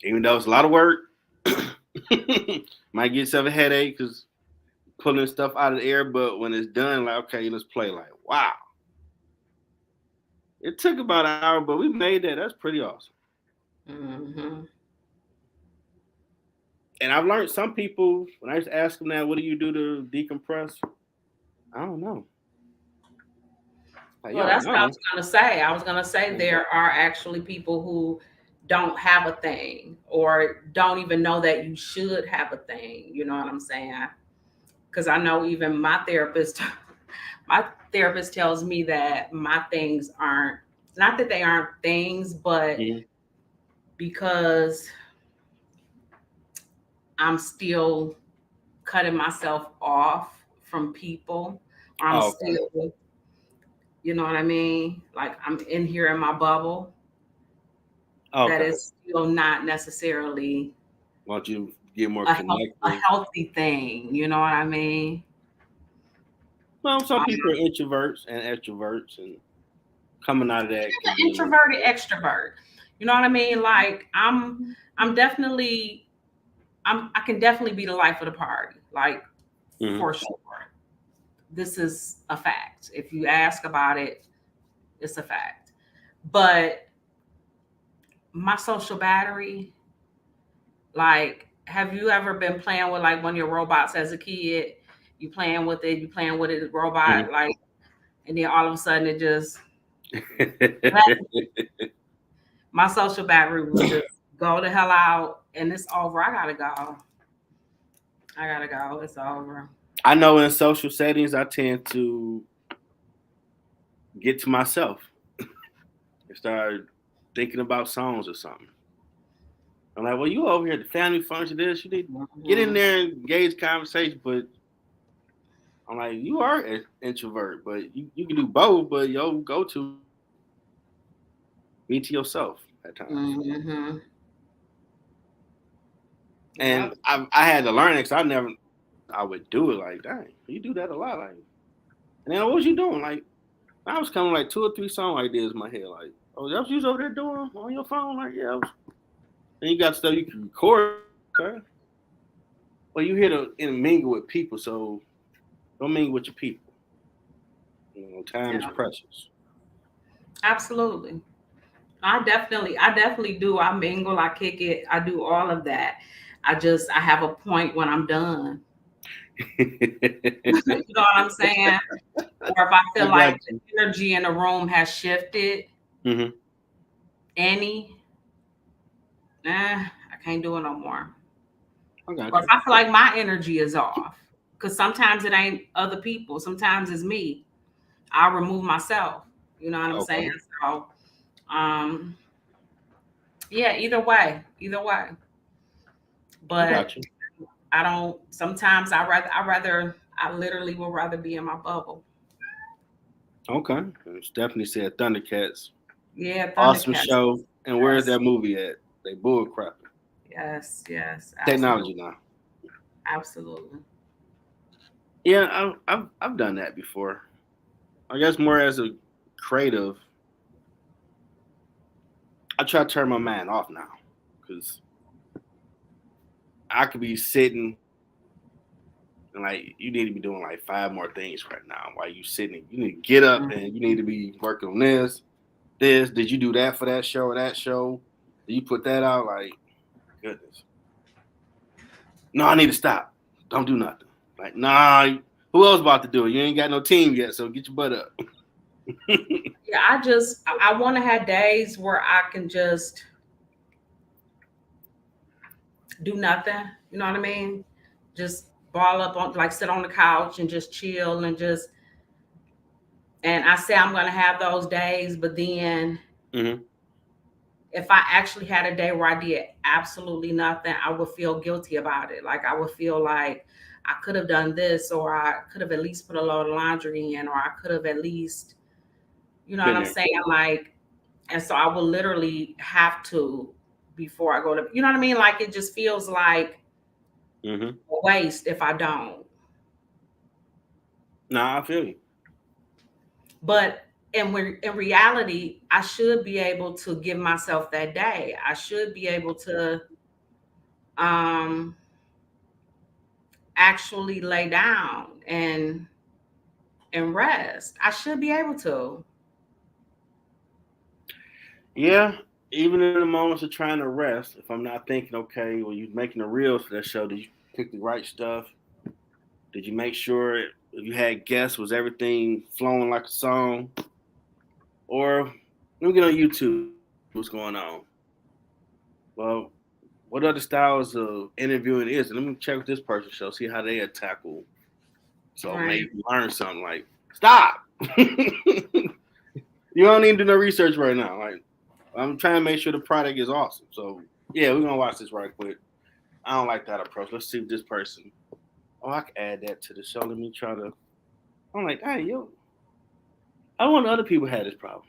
[SPEAKER 1] Even though it's a lot of work, might get yourself a headache because pulling stuff out of the air. But when it's done, like, okay, let's play. Like, wow, it took about an hour, but we made that. That's pretty awesome.
[SPEAKER 2] Mm-hmm.
[SPEAKER 1] And I've learned some people when I used to ask them that, what do you do to decompress? I don't know. Like,
[SPEAKER 2] Well,
[SPEAKER 1] y'all
[SPEAKER 2] that's what I
[SPEAKER 1] know.
[SPEAKER 2] was gonna say. I was gonna say there are actually people who don't have a thing or don't even know that you should have a thing. You know what I'm saying? Because I know even my therapist, my therapist tells me that my things aren't not that they aren't things, but
[SPEAKER 1] Mhm.
[SPEAKER 2] because I'm still cutting myself off from people. I'm
[SPEAKER 1] Oh, okay.
[SPEAKER 2] still, you know what I mean? Like I'm in here in my bubble. That
[SPEAKER 1] Okay.
[SPEAKER 2] is still not necessarily
[SPEAKER 1] Why don't you get more
[SPEAKER 2] a
[SPEAKER 1] connected?
[SPEAKER 2] healthy thing. You know what I mean?
[SPEAKER 1] Well, some
[SPEAKER 2] I'm
[SPEAKER 1] people are introverts and extroverts, and coming out of that can
[SPEAKER 2] an
[SPEAKER 1] be a little.
[SPEAKER 2] introverted extrovert. You know what I mean? Like I'm definitely I can definitely be the life of the party. Like
[SPEAKER 1] Mm-hmm.
[SPEAKER 2] for sure. This is a fact. If you ask about it, it's a fact. But my social battery, like, have you ever been playing with like one of your robots as a kid? You playing with it, robot, like, and then all of a sudden it just my social battery will just go the hell out and it's over. I gotta go. I gotta go. It's over.
[SPEAKER 1] I know in social settings, I tend to get to myself and start thinking about songs or something. I'm like, well, you over here at the family function, this, you need to get in
[SPEAKER 2] Mhm.
[SPEAKER 1] there and engage conversation. But I'm like, you are an introvert, but you can do both, but yo, go to be to yourself at times.
[SPEAKER 2] Mhm.
[SPEAKER 1] And
[SPEAKER 2] Yep.
[SPEAKER 1] I had to learn it because I would do it like, dang, you do that a lot. Like, and then what was you doing? Like, I was coming like 2 or 3 song ideas in my head. Like, oh, that's what you was over there doing on your phone? Like, yeah. Then you got stuff you can record. Okay. Well, you here to mingle with people, so don't mingle with your people. Time is
[SPEAKER 2] Yeah,
[SPEAKER 1] precious.
[SPEAKER 2] absolutely. I definitely do. I mingle, I kick it, I do all of that. I have a point when I'm done. You know what I'm saying? Or if I
[SPEAKER 1] I
[SPEAKER 2] feel
[SPEAKER 1] got
[SPEAKER 2] like
[SPEAKER 1] you.
[SPEAKER 2] the energy in the room has shifted
[SPEAKER 1] Hmm.
[SPEAKER 2] any, I can't do it no more.
[SPEAKER 1] I got
[SPEAKER 2] Or if
[SPEAKER 1] you.
[SPEAKER 2] I feel like my energy is off, because sometimes it ain't other people, sometimes it's me. I'll remove myself. You know what I'm saying?
[SPEAKER 1] Okay.
[SPEAKER 2] So, um, yeah, either way.
[SPEAKER 1] I
[SPEAKER 2] But
[SPEAKER 1] got you.
[SPEAKER 2] I don't. Sometimes I literally would rather be in my bubble.
[SPEAKER 1] Okay. Stephanie said Thundercats.
[SPEAKER 2] Yeah,
[SPEAKER 1] Awesome
[SPEAKER 2] Thundercats.
[SPEAKER 1] show. And where's
[SPEAKER 2] Yes,
[SPEAKER 1] that movie at? They bull crapping.
[SPEAKER 2] yes, absolutely,
[SPEAKER 1] Technology now.
[SPEAKER 2] absolutely.
[SPEAKER 1] Yeah, I've done that before. I guess more as a creative, I try to turn my mind off now because I could be sitting and like you need to be doing like 5 more things right now while you sitting. You need to get up
[SPEAKER 2] Mm.
[SPEAKER 1] and you need to be working on this. This did you do that for that show or that show? Did you put that out? Like goodness, no, I need to stop. Don't do nothing. Like nah, who else about to do it? You ain't got no team yet, so get your butt up.
[SPEAKER 2] Yeah, I want to have days where I can just do nothing. You know what I mean? Just ball up on, like, sit on the couch and just chill and just. And I say I'm gonna have those days, but then
[SPEAKER 1] Hmm.
[SPEAKER 2] if I actually had a day where I did absolutely nothing, I would feel guilty about it. Like I would feel like I could have done this, or I could have at least put a load of laundry in, or I could have at least, you know what
[SPEAKER 1] Been
[SPEAKER 2] I'm
[SPEAKER 1] there.
[SPEAKER 2] saying? Like, and so I will literally have to before I go to, you know what I mean? Like it just feels like
[SPEAKER 1] Hmm.
[SPEAKER 2] a waste if I don't.
[SPEAKER 1] Nah, I feel you.
[SPEAKER 2] But in reality, I should be able to give myself that day. I should be able to um actually lay down and rest. I should be able to.
[SPEAKER 1] Yeah, even in the moments of trying to rest, if I'm not thinking, okay, well, you making the reels for that show, did you pick the right stuff? Did you make sure if you had guests, was everything flowing like a song? Or let me get on YouTube, see what's going on. Well, what other styles of interviewing is? And let me check with this person's show, see how they tackle. So
[SPEAKER 2] Right.
[SPEAKER 1] maybe learn something like, stop. You don't need to do no research right now. Like, I'm trying to make sure the product is awesome. So yeah, we're gonna watch this right quick. I don't like that approach. Let's see if this person. Oh, I can add that to the show. Let me try to. I'm like, hey, yo, I want other people have this problem.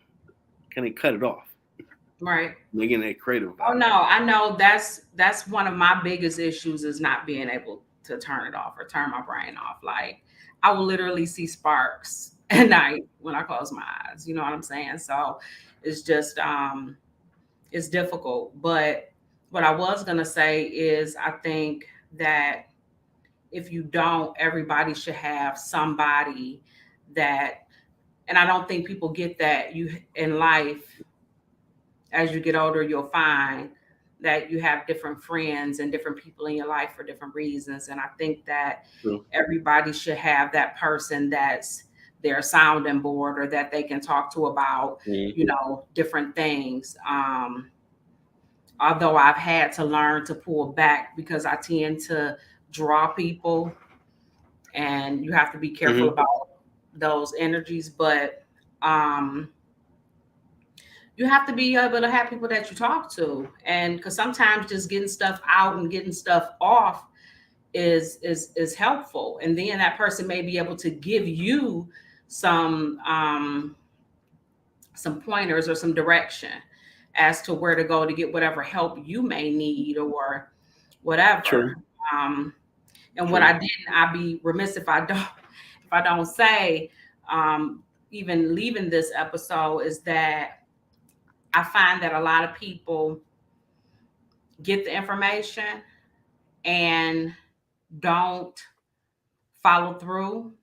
[SPEAKER 1] Can they cut it off?
[SPEAKER 2] Right.
[SPEAKER 1] They getting that creative
[SPEAKER 2] Oh
[SPEAKER 1] vibe.
[SPEAKER 2] no, I know that's one of my biggest issues is not being able to turn it off or turn my brain off. Like I will literally see sparks at night when I close my eyes. You know what I'm saying? So it's just it's difficult. But what I was gonna say is I think that if you don't, everybody should have somebody that, and I don't think people get that you in life as you get older, you'll find that you have different friends and different people in your life for different reasons. And I think that
[SPEAKER 1] True.
[SPEAKER 2] everybody should have that person that's their sounding board or that they can talk to about,
[SPEAKER 1] Mm-hmm.
[SPEAKER 2] different things. Although I've had to learn to pull back because I tend to draw people and you have to be careful
[SPEAKER 1] Mm-hmm.
[SPEAKER 2] about those energies. But um, you have to be able to have people that you talk to, and because sometimes just getting stuff out and getting stuff off is helpful, and then that person may be able to give you some um some pointers or some direction as to where to go to get whatever help you may need or
[SPEAKER 1] True.
[SPEAKER 2] whatever. And what
[SPEAKER 1] True.
[SPEAKER 2] I didn't, I'd be remiss if I don't say, um even leaving this episode is that I find that a lot of people get the information and don't follow through.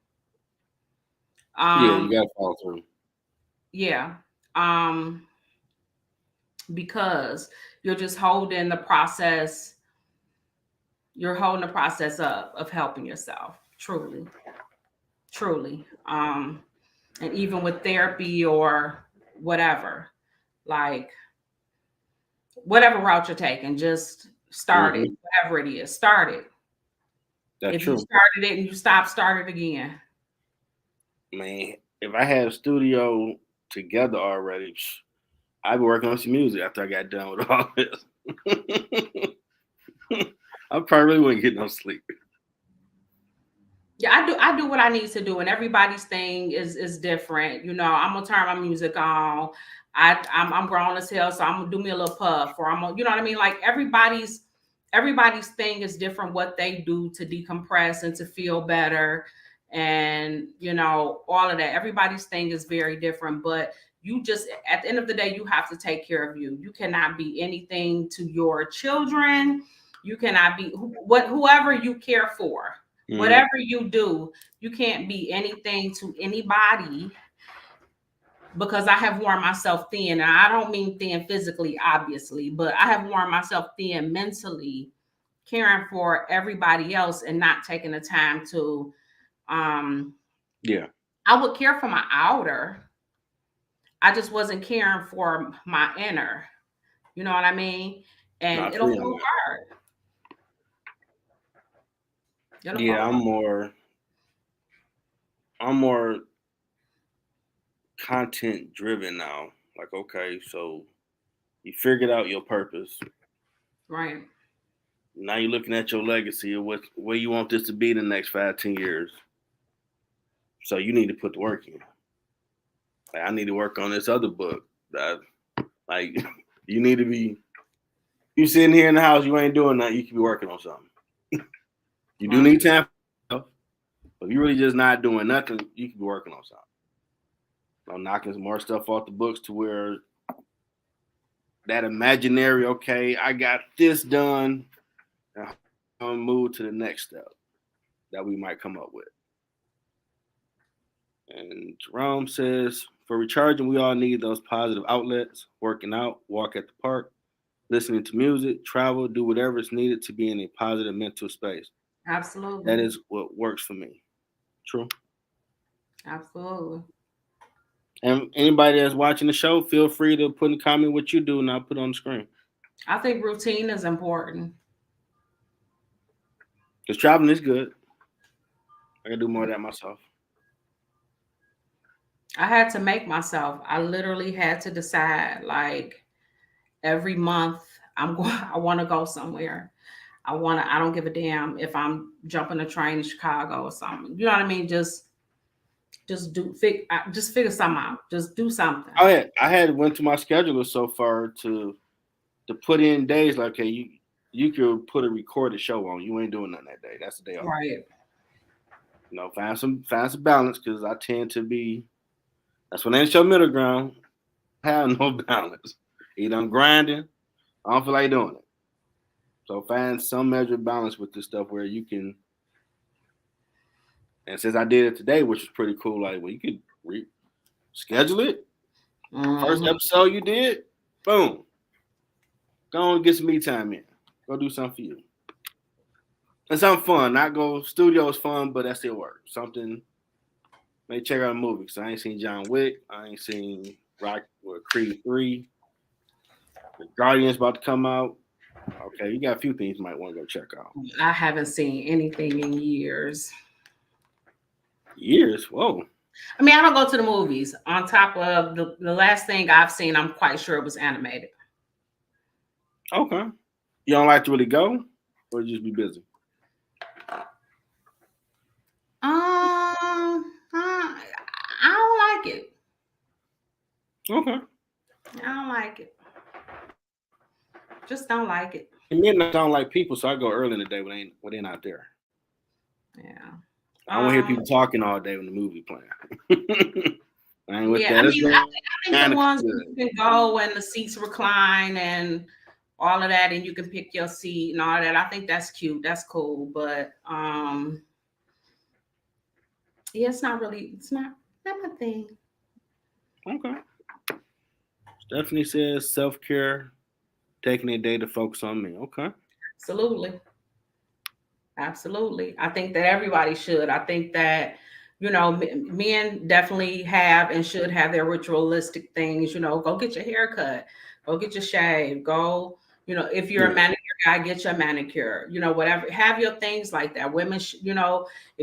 [SPEAKER 1] Yeah, you
[SPEAKER 2] Um,
[SPEAKER 1] gotta follow through.
[SPEAKER 2] yeah. Um, because you're just holding the process, you're holding the process up of helping yourself. Truly. Truly. And even with therapy or whatever, like whatever route you're taking, just start it,
[SPEAKER 1] Hmm.
[SPEAKER 2] whatever it is, start it.
[SPEAKER 1] That's
[SPEAKER 2] If you
[SPEAKER 1] true.
[SPEAKER 2] started it and you stop, start it again.
[SPEAKER 1] Man, if I had a studio together already, I'd be working on some music after I got done with all this. I probably really wouldn't get no sleep.
[SPEAKER 2] Yeah, I do what I need to do, and everybody's thing is different. You know, I'm gonna turn my music on. I'm grown as hell, so I'm gonna do me a little puff, or I'm gonna, you know what I mean? Like everybody's thing is different. What they do to decompress and to feel better, and you know all of that. Everybody's thing is very different, but you just at the end of the day, you have to take care of you. You cannot be anything to your children. You cannot be whoever you care for.
[SPEAKER 1] Mm-hmm.
[SPEAKER 2] Whatever you do, you can't be anything to anybody, because I have worn myself thin. And I don't mean thin physically, obviously, but I have worn myself thin mentally, caring for everybody else and not taking the time to, um,
[SPEAKER 1] Yeah,
[SPEAKER 2] I would care for my outer. I just wasn't caring for my inner. You know what I mean? And
[SPEAKER 1] not
[SPEAKER 2] it'll
[SPEAKER 1] free on
[SPEAKER 2] feel
[SPEAKER 1] that.
[SPEAKER 2] hard. It'll feel
[SPEAKER 1] Yeah,
[SPEAKER 2] hard.
[SPEAKER 1] I'm more content driven now. Like, okay, so you figured out your purpose.
[SPEAKER 2] Right.
[SPEAKER 1] Now you're looking at your legacy of where you want this to be in the next 5, 10 years. So you need to put the work in. Like, I need to work on this other book. That like you need to be. You sitting here in the house, you ain't doing nothing. You could be working on something. You do
[SPEAKER 2] Right.
[SPEAKER 1] need time, but if you really just not doing nothing, you could be working on something. I'm knocking some more stuff off the books to where that imaginary, okay, I got this done, and I'm gonna move to the next step that we might come up with. And Jerome says, for recharging, we all need those positive outlets, working out, walk at the park, listening to music, travel, do whatever is needed to be in a positive mental space. That
[SPEAKER 2] Absolutely.
[SPEAKER 1] is what works for me. True.
[SPEAKER 2] Absolutely.
[SPEAKER 1] And anybody that's watching the show, feel free to put in the comment what you do and I'll put it on the screen.
[SPEAKER 2] I think routine is important.
[SPEAKER 1] Because traveling is good. I can do more of that myself.
[SPEAKER 2] I had to make myself. I literally had to decide like every month I'm going I want to go somewhere. I don't give a damn if I'm jumping a train in Chicago or something. You know what I mean? Just figure something out. Just do something.
[SPEAKER 1] I had went to my scheduler so far to put in days like, okay, you could put a recorded show on. You ain't doing nothing that day. That's the day off.
[SPEAKER 2] Right.
[SPEAKER 1] Find some balance because I tend to be. That's when ain't your middle ground. I have no balance. Either I'm grinding, I don't feel like doing it. So find some measure of balance with this stuff where you can. And since I did it today, which was pretty cool, like well, you could schedule it. First
[SPEAKER 2] Mhm.
[SPEAKER 1] episode you did, boom. Go on and get some me time in. Go do something for you. And something fun. Not go studio is fun, but that still works. Something. Maybe check out a movie. Cause I ain't seen John Wick. I ain't seen Rock or Creed 3. The Guardians about to come out. Okay, you got a few things you might want to go check out.
[SPEAKER 2] I haven't seen anything in years.
[SPEAKER 1] Years? Whoa.
[SPEAKER 2] I mean, I don't go to the movies. On top of the last thing I've seen, I'm quite sure it was animated.
[SPEAKER 1] Okay. You don't like to really go? Or just be busy?
[SPEAKER 2] I don't like it.
[SPEAKER 1] Okay.
[SPEAKER 2] I don't like it. Just don't like it.
[SPEAKER 1] And midnight I don't like people, so I go early in the day when they're not there.
[SPEAKER 2] Yeah.
[SPEAKER 1] I don't want to hear people talking all day when the movie playing. I ain't with
[SPEAKER 2] Yeah,
[SPEAKER 1] that. It's
[SPEAKER 2] I think the
[SPEAKER 1] kind of
[SPEAKER 2] ones where
[SPEAKER 1] good.
[SPEAKER 2] you can go and the seats recline and all of that, and you can pick your seat and all that. I think that's cute. That's cool. But yeah, it's not my thing.
[SPEAKER 1] Okay. Stephanie says self care, taking a day to focus on me. Okay.
[SPEAKER 2] Absolutely. Absolutely. I think that everybody should. I think that, men definitely have and should have their ritualistic things. Go get your hair cut, go get your shave, go, if you're a
[SPEAKER 1] Yeah.
[SPEAKER 2] manicure guy, get your manicure, whatever. Have your things like that. Women, if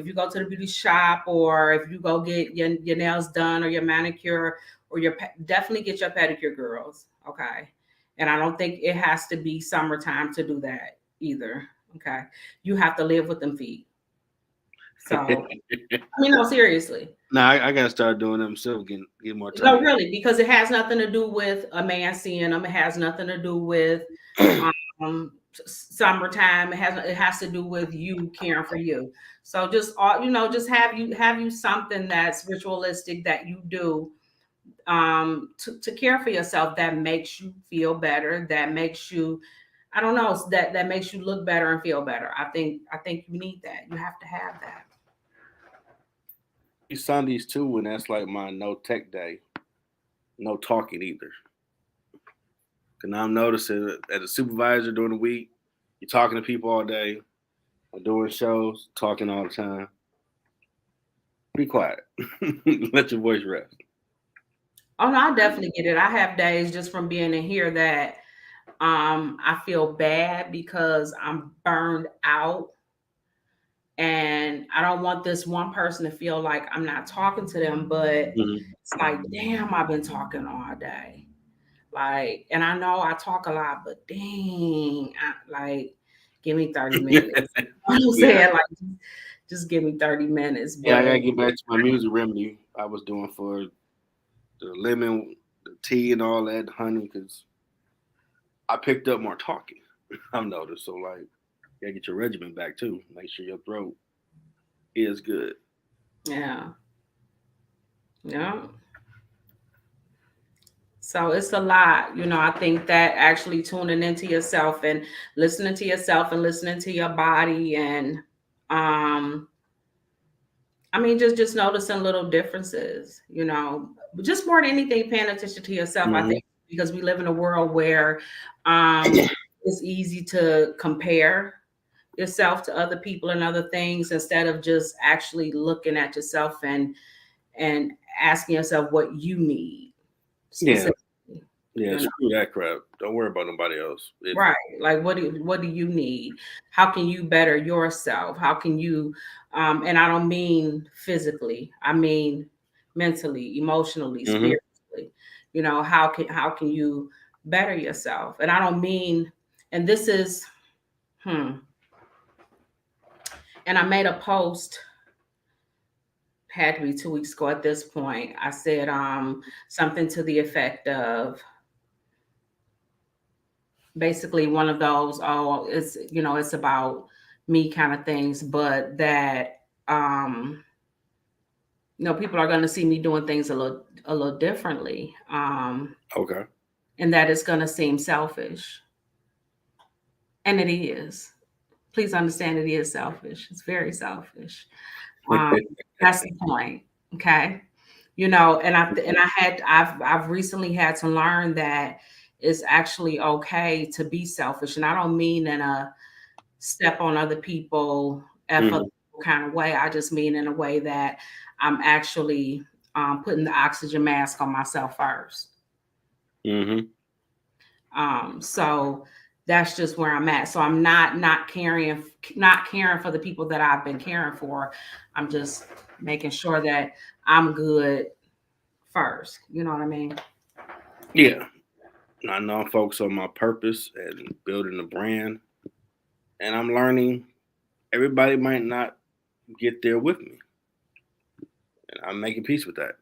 [SPEAKER 2] you go to the beauty shop or if you go get your nails done or your manicure or definitely get your pedicure, girls. Okay. And I don't think it has to be summertime to do that either. Okay. You have to live with them feet. So, no, seriously.
[SPEAKER 1] Now I gotta start doing them myself, get more
[SPEAKER 2] No,
[SPEAKER 1] time.
[SPEAKER 2] really, because it has nothing to do with a man seeing them. It has nothing to do with summertime. It has to do with you caring for you. So just have you something that's ritualistic that you do to care for yourself that makes you feel better, that makes you, I don't know, that makes you look better and feel better. I think you need that. You have to have that.
[SPEAKER 1] These Sundays too, when that's like my no tech day, no talking either. Cause now I'm noticing that as a supervisor during the week, you're talking to people all day, or doing shows, talking all the time. Be quiet. Let your voice rest.
[SPEAKER 2] Oh no, I definitely get it. I have days just from being in here that I feel bad because I'm burned out and I don't want this one person to feel like I'm not talking to them, but
[SPEAKER 1] Mhm.
[SPEAKER 2] it's like, damn, I've been talking all day. Like, and I know I talk a lot, but dang, give me 30 minutes. You know what I'm
[SPEAKER 1] Yeah,
[SPEAKER 2] saying? Like, just give me 30 minutes.
[SPEAKER 1] yeah. I gotta
[SPEAKER 2] But
[SPEAKER 1] get back to my music remedy I was doing for the lemon, the tea, and all that honey, because I picked up more talking. I've noticed. So like, you gotta get your regimen back too. Make sure your throat is good.
[SPEAKER 2] yeah, yeah. So it's a lot. I think that actually tuning into yourself and listening to your body and um just noticing little differences, just more than anything, paying attention to yourself, I
[SPEAKER 1] Hmm.
[SPEAKER 2] think, because we live in a world where it's easy to compare yourself to other people and other things instead of just actually looking at yourself and asking yourself what you need
[SPEAKER 1] Yeah,
[SPEAKER 2] specifically.
[SPEAKER 1] yeah.
[SPEAKER 2] You know,
[SPEAKER 1] Screw that crap. Don't worry about nobody else.
[SPEAKER 2] right? Like, what do you need? How can you better yourself? How can you? And I don't mean physically. I mean mentally, emotionally,
[SPEAKER 1] Hmm.
[SPEAKER 2] spiritually. How can you better yourself? And I don't mean. And this is. Hmm. And I made a post. Had to be 2 weeks ago at this point. I said something to the effect of basically one of those, oh, it's about me kind of things, but that people are going to see me doing things a little differently,
[SPEAKER 1] Okay.
[SPEAKER 2] and that it's going to seem selfish, and it is. Please understand, it is selfish. It's very selfish. um that's the point. Okay. I've recently had to learn that it's actually okay to be selfish, and I don't mean in a step on other people, F other
[SPEAKER 1] Hmm.
[SPEAKER 2] people kind of way. I just mean in a way that I'm actually putting the oxygen mask on myself first.
[SPEAKER 1] Hmm.
[SPEAKER 2] So that's just where I'm at. So I'm not caring for the people that I've been caring for. I'm just making sure that I'm good first. You know what I mean?
[SPEAKER 1] Yeah. I know I'm focused on my purpose and building a brand, and I'm learning everybody might not get there with me, and I'm making peace with that.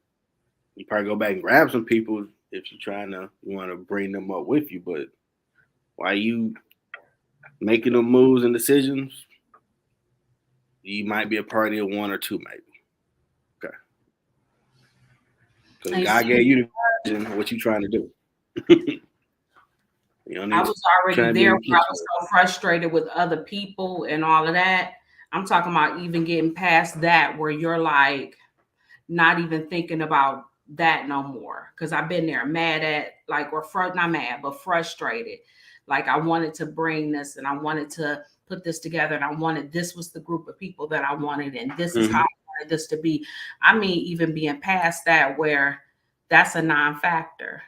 [SPEAKER 1] You probably go back and grab some people if you want to bring them up with you, but while you making them moves and decisions, you might be a party of one or two, maybe. Okay. Because
[SPEAKER 2] And
[SPEAKER 1] God
[SPEAKER 2] see,
[SPEAKER 1] gave you the vision. What you trying to do? You don't
[SPEAKER 2] I
[SPEAKER 1] need
[SPEAKER 2] was already
[SPEAKER 1] trying to be
[SPEAKER 2] there
[SPEAKER 1] in
[SPEAKER 2] where
[SPEAKER 1] the
[SPEAKER 2] I
[SPEAKER 1] kitchen.
[SPEAKER 2] was so frustrated with other people and all of that. I'm talking about even getting past that where you're like not even thinking about that no more. Cause I've been there mad at like or not mad, but frustrated. Like I wanted to bring this and I wanted to put this together and I wanted this was the group of people that I wanted and this is how
[SPEAKER 1] Mm-hmm.
[SPEAKER 2] I wanted this to be. I mean, even being past that where that's a non-factor.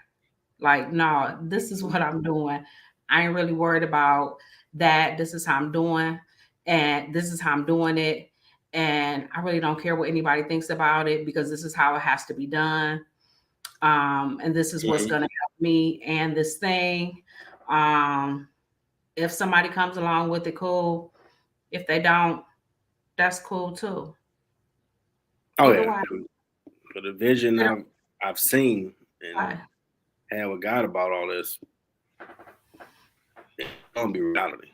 [SPEAKER 2] Like, no, this is what I'm doing. I ain't really worried about that. This is how I'm doing, and this is how I'm doing it. And I really don't care what anybody thinks about it because this is how it has to be done. And this is what's
[SPEAKER 1] Mm-hmm.
[SPEAKER 2] going to help me and this thing. Um, if somebody comes along with it, cool. If they don't, that's cool too.
[SPEAKER 1] Oh
[SPEAKER 2] Either
[SPEAKER 1] yeah,
[SPEAKER 2] way,
[SPEAKER 1] for the vision
[SPEAKER 2] either
[SPEAKER 1] I've seen and
[SPEAKER 2] way.
[SPEAKER 1] had with God about all this, it's gonna be reality.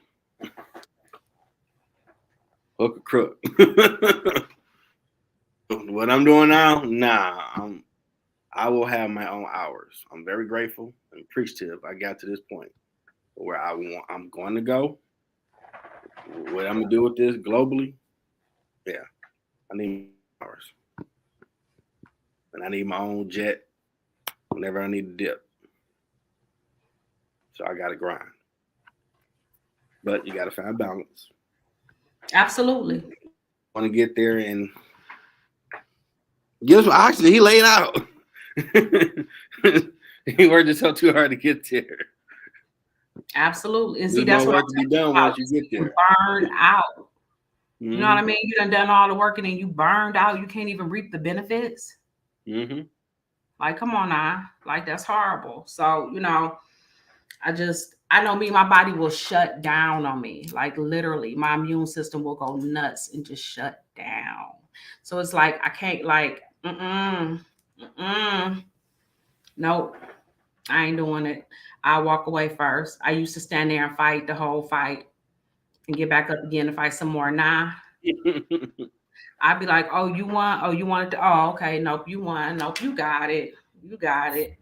[SPEAKER 1] Hook or crook. What I'm doing now, nah. I will have my own hours. I'm very grateful and appreciative. I got to this point where I'm going to go. What I'm gonna do with this globally, yeah. I need hours, and I need my own jet whenever I need to dip. So I got to grind, but you got to find balance.
[SPEAKER 2] Absolutely.
[SPEAKER 1] Want to get there and guess what? Actually, he laid out. He worked himself too hard to get there.
[SPEAKER 2] Absolutely. And see,
[SPEAKER 1] There's
[SPEAKER 2] that's
[SPEAKER 1] more
[SPEAKER 2] what I'm
[SPEAKER 1] work to be
[SPEAKER 2] talking
[SPEAKER 1] done
[SPEAKER 2] about.
[SPEAKER 1] once you
[SPEAKER 2] Just
[SPEAKER 1] get
[SPEAKER 2] being
[SPEAKER 1] there.
[SPEAKER 2] burned out. You know what I
[SPEAKER 1] Hmm.
[SPEAKER 2] mean? You done all the work and then you burned out. You can't even reap the benefits.
[SPEAKER 1] Hmm.
[SPEAKER 2] Like, come on now. Like, that's horrible. So, I know me, my body will shut down on me. Like, literally, my immune system will go nuts and just shut down. So it's like, I can't, like, nope, I ain't doing it. I walk away first. I used to stand there and fight the whole fight and get back up again to fight some more. Nah, I'd be like, "Oh, you won? Oh, you wanted to? Oh, okay. Nope, you won. Nope, you got it. You got it.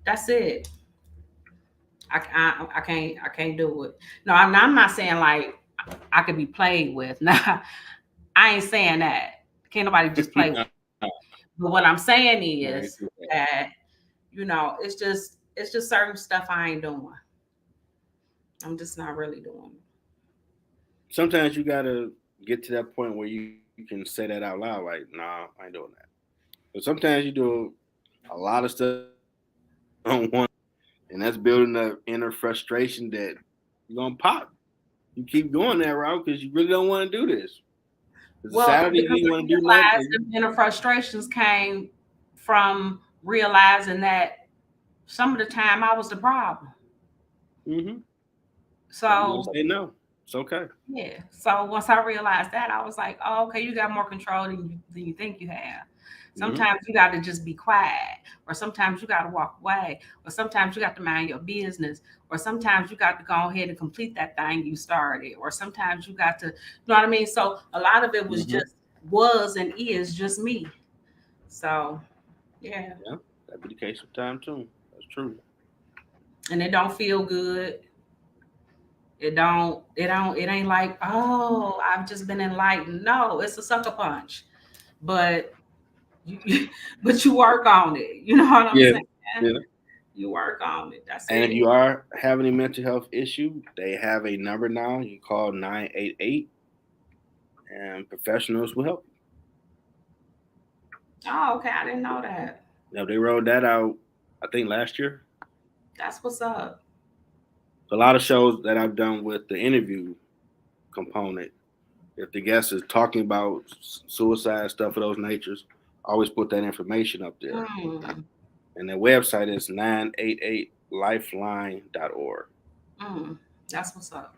[SPEAKER 2] That's it. I can't do it. No, I'm not saying like I could be played with. Nah, I ain't saying that. Can't nobody just play with. But what I'm saying
[SPEAKER 1] Right.
[SPEAKER 2] is that it's just certain stuff I ain't doing. I'm just not really doing it.
[SPEAKER 1] Sometimes you gotta get to that point where you can say that out loud, like, nah, I ain't doing that. But sometimes you do a lot of stuff on one, and that's building the inner frustration that you're gonna pop. You keep going that route because you really don't want to do this. Because
[SPEAKER 2] Well,
[SPEAKER 1] Saturday
[SPEAKER 2] because
[SPEAKER 1] you ain't
[SPEAKER 2] I
[SPEAKER 1] want to do
[SPEAKER 2] realized
[SPEAKER 1] nothing.
[SPEAKER 2] the inner frustrations came from realizing that some of the time I was the problem.
[SPEAKER 1] Mm-hmm. And you gotta
[SPEAKER 2] So
[SPEAKER 1] say no. It's okay.
[SPEAKER 2] yeah. So once I realized that, I was like, oh, okay, you got more control than you think you have.
[SPEAKER 1] Mm-hmm.
[SPEAKER 2] Sometimes you got to just be quiet, or sometimes you got to walk away, or sometimes you got to mind your business, or sometimes you got to go ahead and complete that thing you started, or sometimes you got to, you know what I mean? So a lot of it
[SPEAKER 1] Mm-hmm.
[SPEAKER 2] was and is just me. So yeah,
[SPEAKER 1] Yeah, that'd be the case with time too. That's true.
[SPEAKER 2] and it don't feel good. It ain't like, oh, I've just been enlightened. No, it's a sucker punch. But you but you work on it. You know what I'm
[SPEAKER 1] Yeah.
[SPEAKER 2] saying?
[SPEAKER 1] Yeah.
[SPEAKER 2] You work on it. That's
[SPEAKER 1] And if
[SPEAKER 2] it.
[SPEAKER 1] you are having a mental health issue, they have a number now. You can call 988, and professionals will help
[SPEAKER 2] Oh, okay. I didn't know that.
[SPEAKER 1] you. Now, they rolled that out, I think, last year.
[SPEAKER 2] That's what's up.
[SPEAKER 1] A lot of shows that I've done with the interview component, if the guest is talking about suicide stuff of those natures, I always put that information up there.
[SPEAKER 2] Mm,
[SPEAKER 1] And their website is 988lifeline.org.
[SPEAKER 2] mm, that's what's up.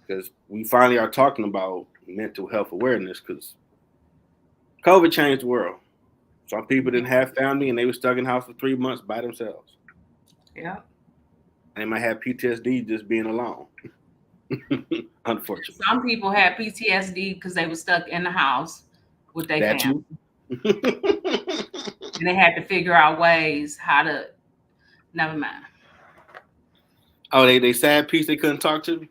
[SPEAKER 1] Because we finally are talking about mental health awareness because COVID changed the world. Some people didn't have family and they were stuck in the house for 3 months by themselves.
[SPEAKER 2] Yeah.
[SPEAKER 1] And they might have PTSD just being alone, unfortunately.
[SPEAKER 2] Some people had PTSD because they were stuck in the house with their
[SPEAKER 1] That
[SPEAKER 2] family.
[SPEAKER 1] too.
[SPEAKER 2] And they had to figure out ways how to. Never mind.
[SPEAKER 1] Oh, they sad piece they couldn't talk to.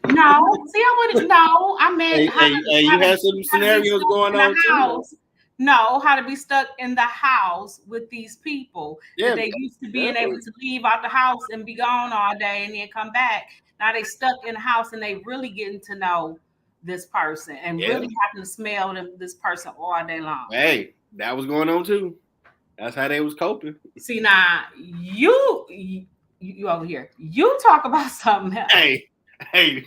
[SPEAKER 2] No, see, I wouldn't. No, I meant
[SPEAKER 1] Hey, you had some
[SPEAKER 2] how to be
[SPEAKER 1] scenarios
[SPEAKER 2] stuck
[SPEAKER 1] going
[SPEAKER 2] in the
[SPEAKER 1] on too.
[SPEAKER 2] house. No, how to be stuck in the house with these people that
[SPEAKER 1] Yeah,
[SPEAKER 2] they used to being able
[SPEAKER 1] definitely.
[SPEAKER 2] to leave out the house and be gone all day and then come back. Now they stuck in the house and they really getting to know this person and
[SPEAKER 1] Yeah.
[SPEAKER 2] really having to smell this person all day long.
[SPEAKER 1] Hey, that was going on too. That's how they was coping.
[SPEAKER 2] See now, you over here. You talk about something else.
[SPEAKER 1] Hey, hey,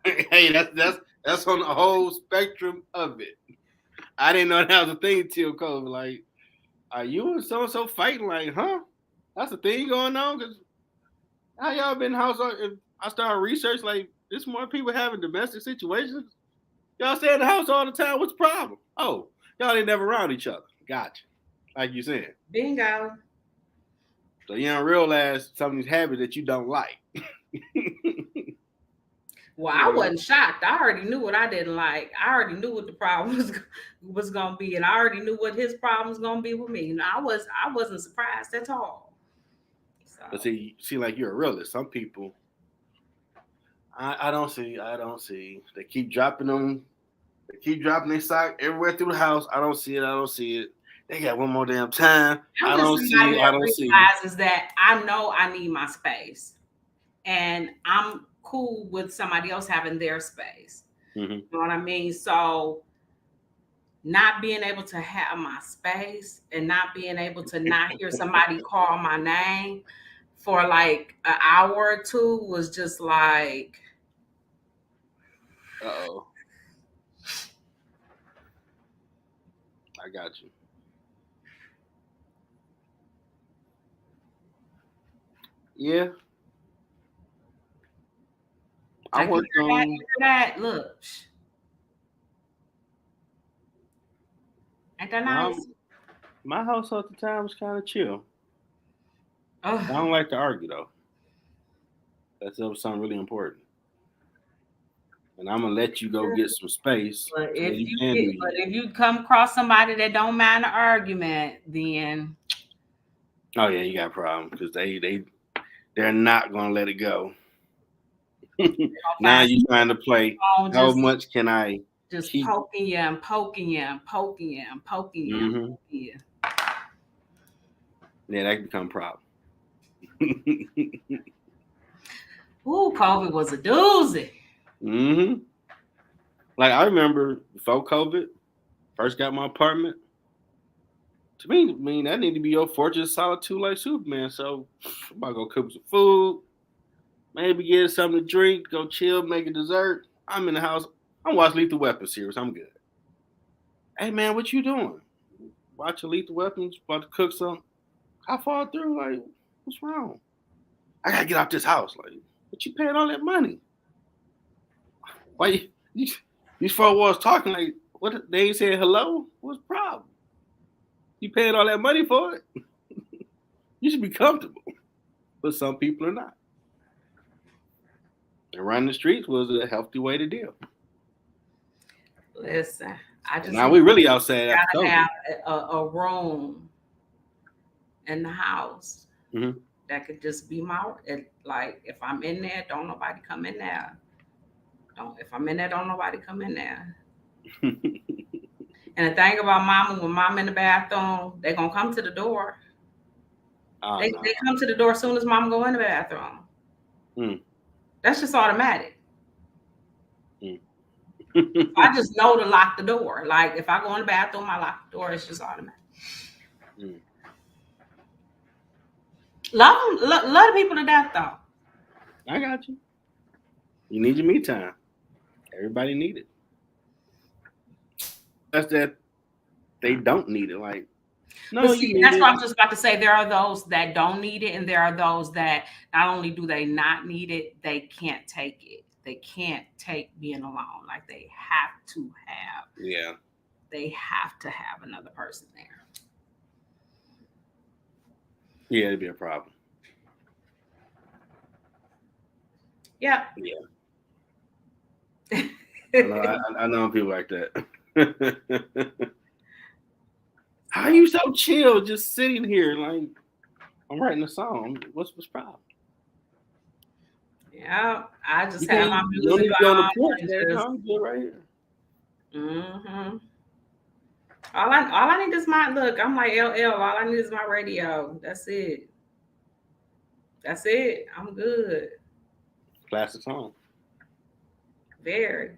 [SPEAKER 1] hey. That's on the whole spectrum of it. I didn't know that was a thing till COVID. Like, are you and so and so fighting? Like, huh? That's a thing going on. Cause how y'all been in the house? If I started research, like, there's more people having domestic situations. Y'all stay in the house all the time. What's the problem? Oh, y'all ain't never around each other. Gotcha. Like you said.
[SPEAKER 2] Bingo.
[SPEAKER 1] So you don't realize some of these habits that you don't like.
[SPEAKER 2] Well, I wasn't shocked. I already knew what I didn't like. I already knew what the problem was gonna be, and I already knew what his problem was gonna be with me. And I wasn't surprised at all. So.
[SPEAKER 1] But see, like you're a realist. Some people, I don't see. They keep dropping them. They keep dropping their sock everywhere through the house. I don't see it. They got one more damn time.
[SPEAKER 2] I'm
[SPEAKER 1] I
[SPEAKER 2] just
[SPEAKER 1] don't
[SPEAKER 2] somebody
[SPEAKER 1] see it.
[SPEAKER 2] that realizes that I know I need my space, and I'm cool with somebody else having their space.
[SPEAKER 1] Mm-hmm.
[SPEAKER 2] You know what I mean? So not being able to have my space and not being able to not hear somebody call my name for like an hour or two was just like,
[SPEAKER 1] Uh-oh. I got you. Yeah. I
[SPEAKER 2] like,
[SPEAKER 1] worked on
[SPEAKER 2] you hear that? Look, ain't that nice?
[SPEAKER 1] my house at the time was kind of chill.
[SPEAKER 2] Ugh.
[SPEAKER 1] I don't like to argue though. That was something really important. And I'm gonna let you go get some space.
[SPEAKER 2] But
[SPEAKER 1] So
[SPEAKER 2] if
[SPEAKER 1] you can do
[SPEAKER 2] if you come across somebody that don't mind an argument, then
[SPEAKER 1] oh yeah, you got a problem because they're not gonna let it go. Now you're trying to play. How much can I
[SPEAKER 2] just
[SPEAKER 1] keep?
[SPEAKER 2] poking you and poking you and poking you and poking you and poking you.
[SPEAKER 1] Yeah, that can become a problem.
[SPEAKER 2] Ooh, COVID was a doozy.
[SPEAKER 1] Mm-hmm. Like I remember before COVID, first got my apartment. To me, I mean that need to be your fortress solitude like Superman. So I'm about to go cook some food, maybe get something to drink, go chill, make a dessert. I'm in the house. I'm watching Lethal Weapon series. I'm good. Hey man, what you doing? Watching Lethal Weapons, about to cook something. I fall through. Like, what's wrong? I gotta get out this house. Like, what you paying all that money? Why these four walls talking like what? They ain't saying hello. What's the problem? You paying all that money for it? You should be comfortable. But some people are not. And running the streets was a healthy way to deal.
[SPEAKER 2] Listen, I just
[SPEAKER 1] now we really outside after
[SPEAKER 2] gotta
[SPEAKER 1] COVID.
[SPEAKER 2] have a room in the house that could just be my like if I'm in there, don't nobody come in there. If I'm in there, don't nobody come in there. And the thing about mama, when mom in the bathroom, they gonna come to the door. They come to the door as soon as mom go in the bathroom. That's just automatic. I just know to lock the door. Like if I go in the bathroom, I lock the door. It's just automatic. Love the people to death though.
[SPEAKER 1] I got you. You need your me time. Everybody need it. That's that they don't need it. Like, no,
[SPEAKER 2] but see, that's what I was just about to say. There are those that don't need it, and there are those that not only do they not need it, they can't take it. They can't take being alone. Like they have to have.
[SPEAKER 1] Yeah.
[SPEAKER 2] They have to have another person there.
[SPEAKER 1] Yeah, it'd be a problem.
[SPEAKER 2] Yeah.
[SPEAKER 1] Yeah. I know people like that. How are you so chill, just sitting here like I'm writing a song? What's the problem?
[SPEAKER 2] Yeah, I just
[SPEAKER 1] You
[SPEAKER 2] have
[SPEAKER 1] can't.
[SPEAKER 2] my
[SPEAKER 1] You don't
[SPEAKER 2] music
[SPEAKER 1] need to be on the
[SPEAKER 2] on
[SPEAKER 1] porch,
[SPEAKER 2] and
[SPEAKER 1] man. No,
[SPEAKER 2] just.
[SPEAKER 1] I'm good right here.
[SPEAKER 2] Mm-hmm. All I need is my look. I'm like LL. All I need is my radio. That's it. That's it. I'm good.
[SPEAKER 1] Classic song.
[SPEAKER 2] Very.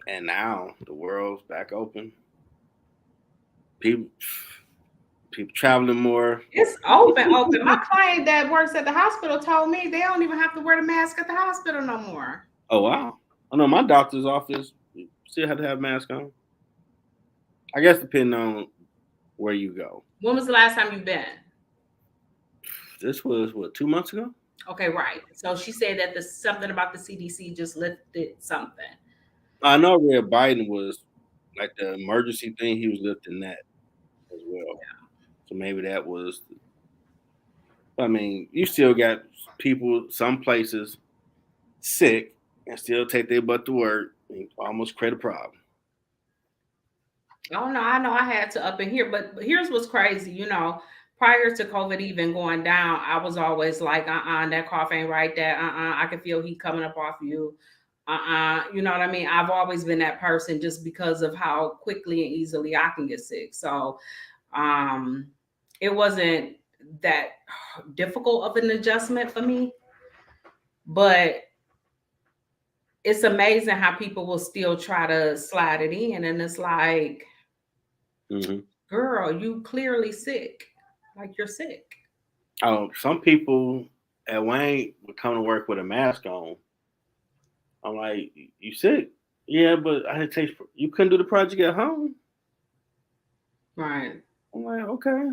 [SPEAKER 1] And now the world's back open. People, people traveling more.
[SPEAKER 2] It's open, open. My client that works at the hospital told me they don't even have to wear the mask at the hospital no more.
[SPEAKER 1] Oh wow! I know my doctor's office still had to have mask on. I guess depending on where you go.
[SPEAKER 2] When was the last time you've been?
[SPEAKER 1] This was what 2 months ago.
[SPEAKER 2] Okay, right. So she said that the something about the CDC just lifted something.
[SPEAKER 1] I know Red Biden was like the emergency thing. He was lifting that as well. So maybe that was. I mean, you still got people some places sick and still take their butt to work and almost create a problem.
[SPEAKER 2] Oh no, I know I had to up in here, but here's what's crazy. Prior to COVID even going down, I was always like, that cough ain't right. That I can feel heat coming up off you. You know what I mean? I've always been that person just because of how quickly and easily I can get sick. So um it wasn't that difficult of an adjustment for me, but it's amazing how people will still try to slide it in, and it's like,
[SPEAKER 1] Mm-hmm.
[SPEAKER 2] girl, you clearly sick. Like you're sick.
[SPEAKER 1] Oh, some people at Wayne would come to work with a mask on. I'm like, you sick? Yeah, but I had to take. You couldn't do the project at home.
[SPEAKER 2] Right.
[SPEAKER 1] I'm like, okay.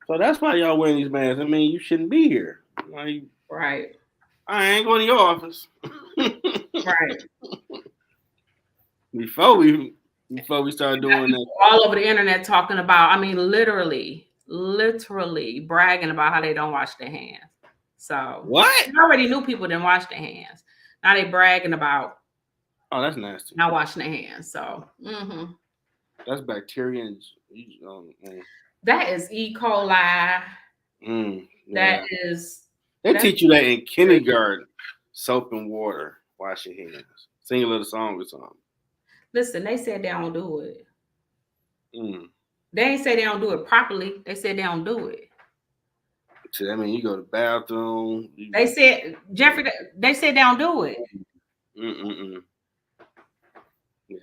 [SPEAKER 1] So that's why y'all wearing these masks. I mean, you shouldn't be here. Like,
[SPEAKER 2] Right.
[SPEAKER 1] I ain't going to your office.
[SPEAKER 2] Right.
[SPEAKER 1] before we started doing that.
[SPEAKER 2] All over the internet talking about, I mean, literally bragging about how they don't wash their hands. So
[SPEAKER 1] What?
[SPEAKER 2] you already knew people didn't wash their hands. Now they bragging about
[SPEAKER 1] Oh, that's nasty.
[SPEAKER 2] not washing their hands. So
[SPEAKER 1] That's bacteria and
[SPEAKER 2] that is E. coli.
[SPEAKER 1] yeah.
[SPEAKER 2] That is
[SPEAKER 1] They
[SPEAKER 2] that's
[SPEAKER 1] teach you that in kindergarten. Soap and water, wash your hands. Sing a little song or something.
[SPEAKER 2] Listen, they said they don't do it.
[SPEAKER 1] Mm.
[SPEAKER 2] They ain't say they don't do it properly. They said they don't do it.
[SPEAKER 1] So, I mean, you go to the bathroom.
[SPEAKER 2] They said, Jeffrey, they said they don't do it.
[SPEAKER 1] Yeah.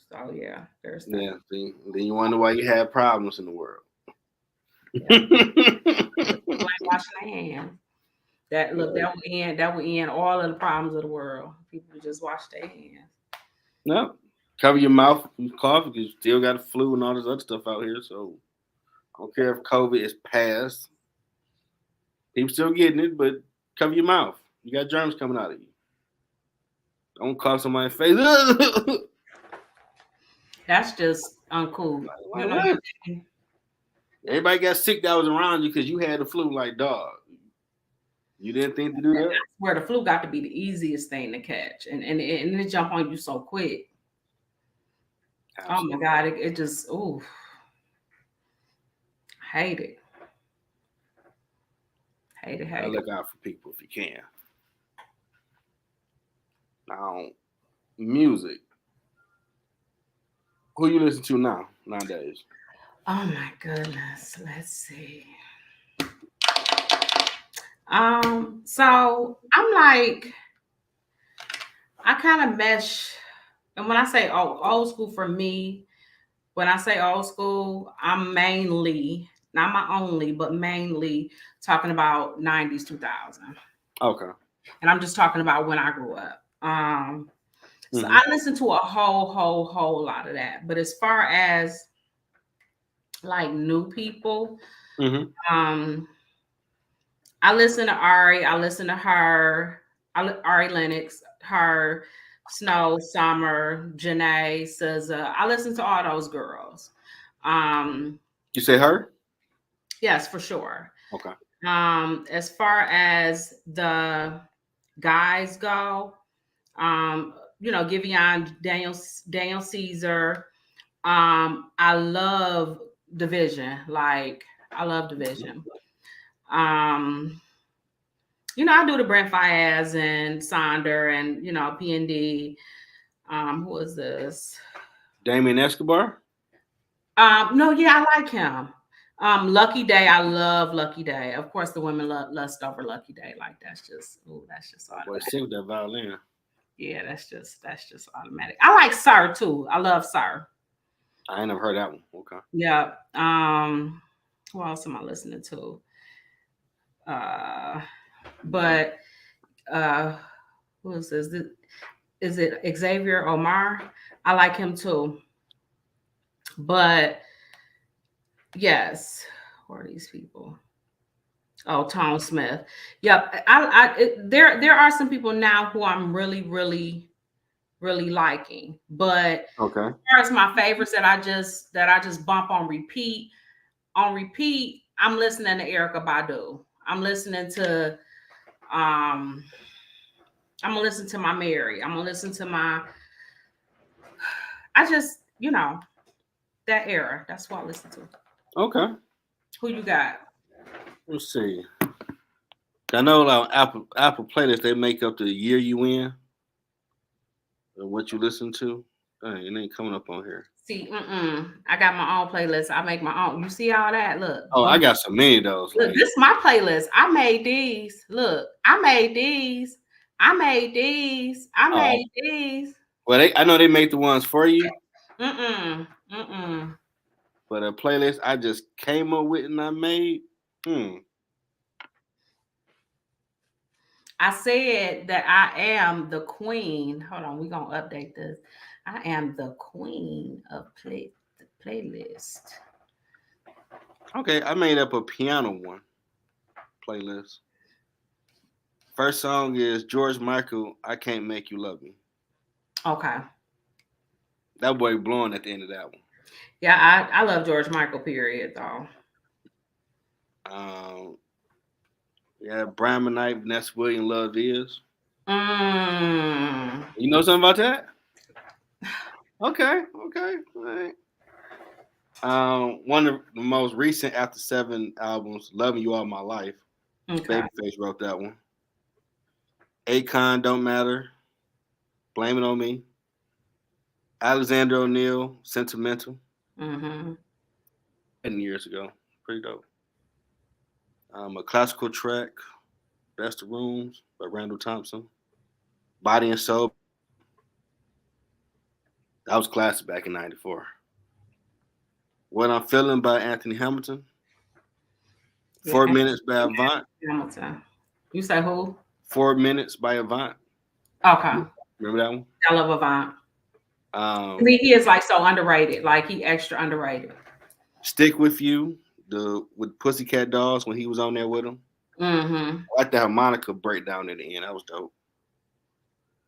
[SPEAKER 2] So yeah, there's that.
[SPEAKER 1] Yeah. See, then you wonder why you have problems in the world.
[SPEAKER 2] Yeah. Like washing their hands. That would end all of the problems of the world. People just wash their hands.
[SPEAKER 1] No. Cover your mouth if you cough because you still got a flu and all this other stuff out here. So I don't care if COVID is past. People still getting it, but cover your mouth. You got germs coming out of you. Don't cough somebody's face.
[SPEAKER 2] That's just uncool.
[SPEAKER 1] Like, everybody got sick that was around you because you had the flu. Like, dog, you didn't think to do that.
[SPEAKER 2] That's where the flu got to be the easiest thing to catch, and it jump on you so quick. Absolutely. Oh my God, it just hate it. Hate it.
[SPEAKER 1] I look out for people if you can. Now, music. Who you listen to nowadays?
[SPEAKER 2] Oh my goodness. Let's see. So I'm like, I kind of mesh, and when I say old school for me, when I say old school, I'm mainly, not my only, but mainly talking about 90s, 2000.
[SPEAKER 1] Okay.
[SPEAKER 2] And I'm just talking about when I grew up. So I listen to a whole lot of that. But as far as like new people, I listen to Ari, I listen to her, Ari Lennox, her, Snow, Summer, Janae, SZA. I listen to all those girls.
[SPEAKER 1] You say her?
[SPEAKER 2] Yes, for sure.
[SPEAKER 1] Okay.
[SPEAKER 2] As far as the guys go, Giveon, Daniel Caesar, I love Division. Like I love Division. Um, I do the Brent Fayez and Sonder and PND. Who is this?
[SPEAKER 1] Damien Escobar.
[SPEAKER 2] No, yeah, I like him. Lucky Day, I love Lucky Day. Of course, the women lust over Lucky Day. Like that's just
[SPEAKER 1] That boy
[SPEAKER 2] automatic.
[SPEAKER 1] sick with that violin.
[SPEAKER 2] Yeah, that's just automatic. I like Sir too. I love Sir.
[SPEAKER 1] I ain't never heard that one. Okay.
[SPEAKER 2] Yeah. Who else am I listening to? Uh, but uh, who is this? Is it Xavier Omar? I like him too. But yes, who are these people? Oh, Tom Smith. Yep. There are some people now who I'm really, really, really liking. But
[SPEAKER 1] Okay.
[SPEAKER 2] as far as my favorites that I just bump on repeat, I'm listening to Erica Badu. I'm listening to um I'm gonna listen to my Mary. I'm gonna listen to my I just, that era. That's what I listen to.
[SPEAKER 1] Okay.
[SPEAKER 2] Who you got?
[SPEAKER 1] Let's see. I know like Apple playlists they make up the year you in and what you listen to. Dang, it ain't coming up on here.
[SPEAKER 2] See, I got my own playlist. I make my own. You see all that? Look,
[SPEAKER 1] Oh, I
[SPEAKER 2] boom.
[SPEAKER 1] got so many of those.
[SPEAKER 2] Look,
[SPEAKER 1] Like,
[SPEAKER 2] this is my playlist. I made these. Look, I made these. I made these. I
[SPEAKER 1] oh,
[SPEAKER 2] made these.
[SPEAKER 1] well, I know they make the ones for you,
[SPEAKER 2] Mm-mm. Mm-mm.
[SPEAKER 1] but a playlist I just came up with and I made. Hmm.
[SPEAKER 2] I said that I am the queen. Hold on, we're gonna update this. I am the queen of the playlist.
[SPEAKER 1] Okay, I made up a piano one playlist. First song is George Michael. I can't make you love me.
[SPEAKER 2] Okay.
[SPEAKER 1] That boy blowing at the end of that one.
[SPEAKER 2] Yeah, I love George Michael, period, though.
[SPEAKER 1] Um, yeah, Brian McKnight, Vanessa Williams, Love Is.
[SPEAKER 2] Mm.
[SPEAKER 1] You know something about that? Okay, okay, all right. One of the most recent After Seven albums, "Loving You All My Life."
[SPEAKER 2] Okay.
[SPEAKER 1] Babyface wrote that one. Akon, Don't Matter. Blame It on Me. Alexander O'Neal, Sentimental.
[SPEAKER 2] Mm-hmm.
[SPEAKER 1] 10 years ago, pretty dope. A classical track, Best of Rooms by Randall Thompson. Body and Soul. That was classic back in '94. What I'm Feeling by Anthony Hamilton.
[SPEAKER 2] Yeah,
[SPEAKER 1] 4 Minutes by Avant.
[SPEAKER 2] Hamilton. You say who?
[SPEAKER 1] 4 Minutes by Avant.
[SPEAKER 2] Okay.
[SPEAKER 1] Remember that one?
[SPEAKER 2] I love Avant. I
[SPEAKER 1] Um,
[SPEAKER 2] mean, he is like so underrated. Like he extra underrated.
[SPEAKER 1] Stick With You, the with Pussycat Dolls when he was on there with them.
[SPEAKER 2] Mm-hmm.
[SPEAKER 1] I like the harmonica breakdown at the end. That was dope.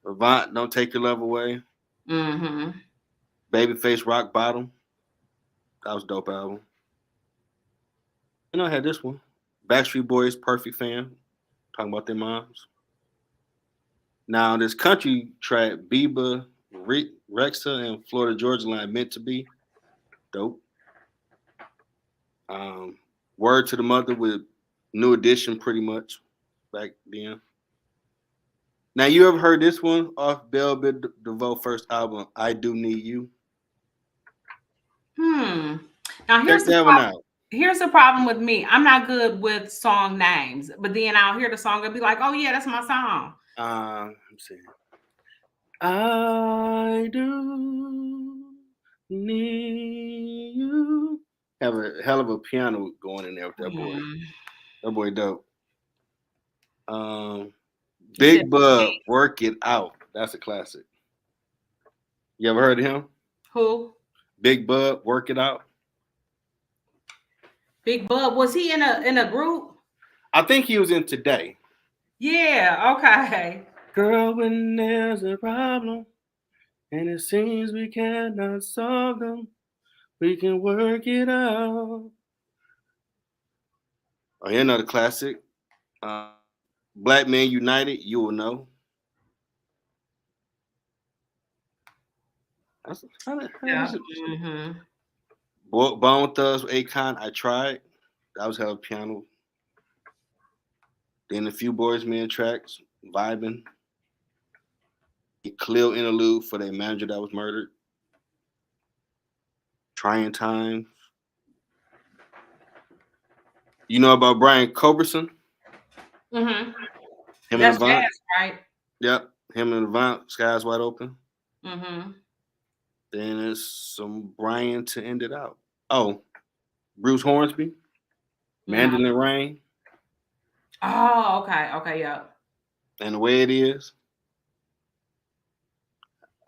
[SPEAKER 1] Avant, Don't Take Your Love Away.
[SPEAKER 2] Mm-hmm.
[SPEAKER 1] Babyface, Rock Bottom. That was a dope album. I had this one. Backstreet Boys, Perfect Fan. Talking about their moms. Now, this country track, Bieber, Rexa, and Florida Georgia Line, Meant to Be. Dope. Um, Word to the Mother with New Edition, pretty much, back then. Now, you ever heard this one off Bell Biv DeVoe first album, I Do Need You?
[SPEAKER 2] Hmm. Now
[SPEAKER 1] Check that one out.
[SPEAKER 2] here's the problem with me. I'm not good with song names, but then I'll hear the song and be like, "Oh yeah, that's my song."
[SPEAKER 1] Let's see. I do need you. Have a hell of a piano going in there with that boy.
[SPEAKER 2] Hmm.
[SPEAKER 1] That boy dope. Um,
[SPEAKER 2] You said
[SPEAKER 1] Big Bub, Work It Out. That's a classic. You ever heard of him?
[SPEAKER 2] who?
[SPEAKER 1] Big Bub, Work It Out.
[SPEAKER 2] Big Bub. Was he in a group?
[SPEAKER 1] I think he was in Today.
[SPEAKER 2] Yeah. Okay.
[SPEAKER 1] Girl, when there's a problem and it seems we cannot solve them, we can work it out. Oh, here's another classic. Black Men United, You Will Know. How
[SPEAKER 2] Yeah.
[SPEAKER 1] was it?
[SPEAKER 2] Mm-hmm.
[SPEAKER 1] Bone Thugs with Akon. I tried. That was hella piano. Then a few Boys Men tracks, vibing. A Khalil interlude for their manager that was murdered. Trying Times. You know about Brian Culberson?
[SPEAKER 2] Mm-hmm.
[SPEAKER 1] Him and
[SPEAKER 2] That's
[SPEAKER 1] Avant.
[SPEAKER 2] jazz, right?
[SPEAKER 1] Yep. Him and Avant. Skies Wide Open.
[SPEAKER 2] Mm-hmm.
[SPEAKER 1] Then there's some Brian to end it out. Oh, Bruce Hornsby.
[SPEAKER 2] No.
[SPEAKER 1] Mandolin Rain.
[SPEAKER 2] Oh, okay. Okay, yeah.
[SPEAKER 1] And the way it is.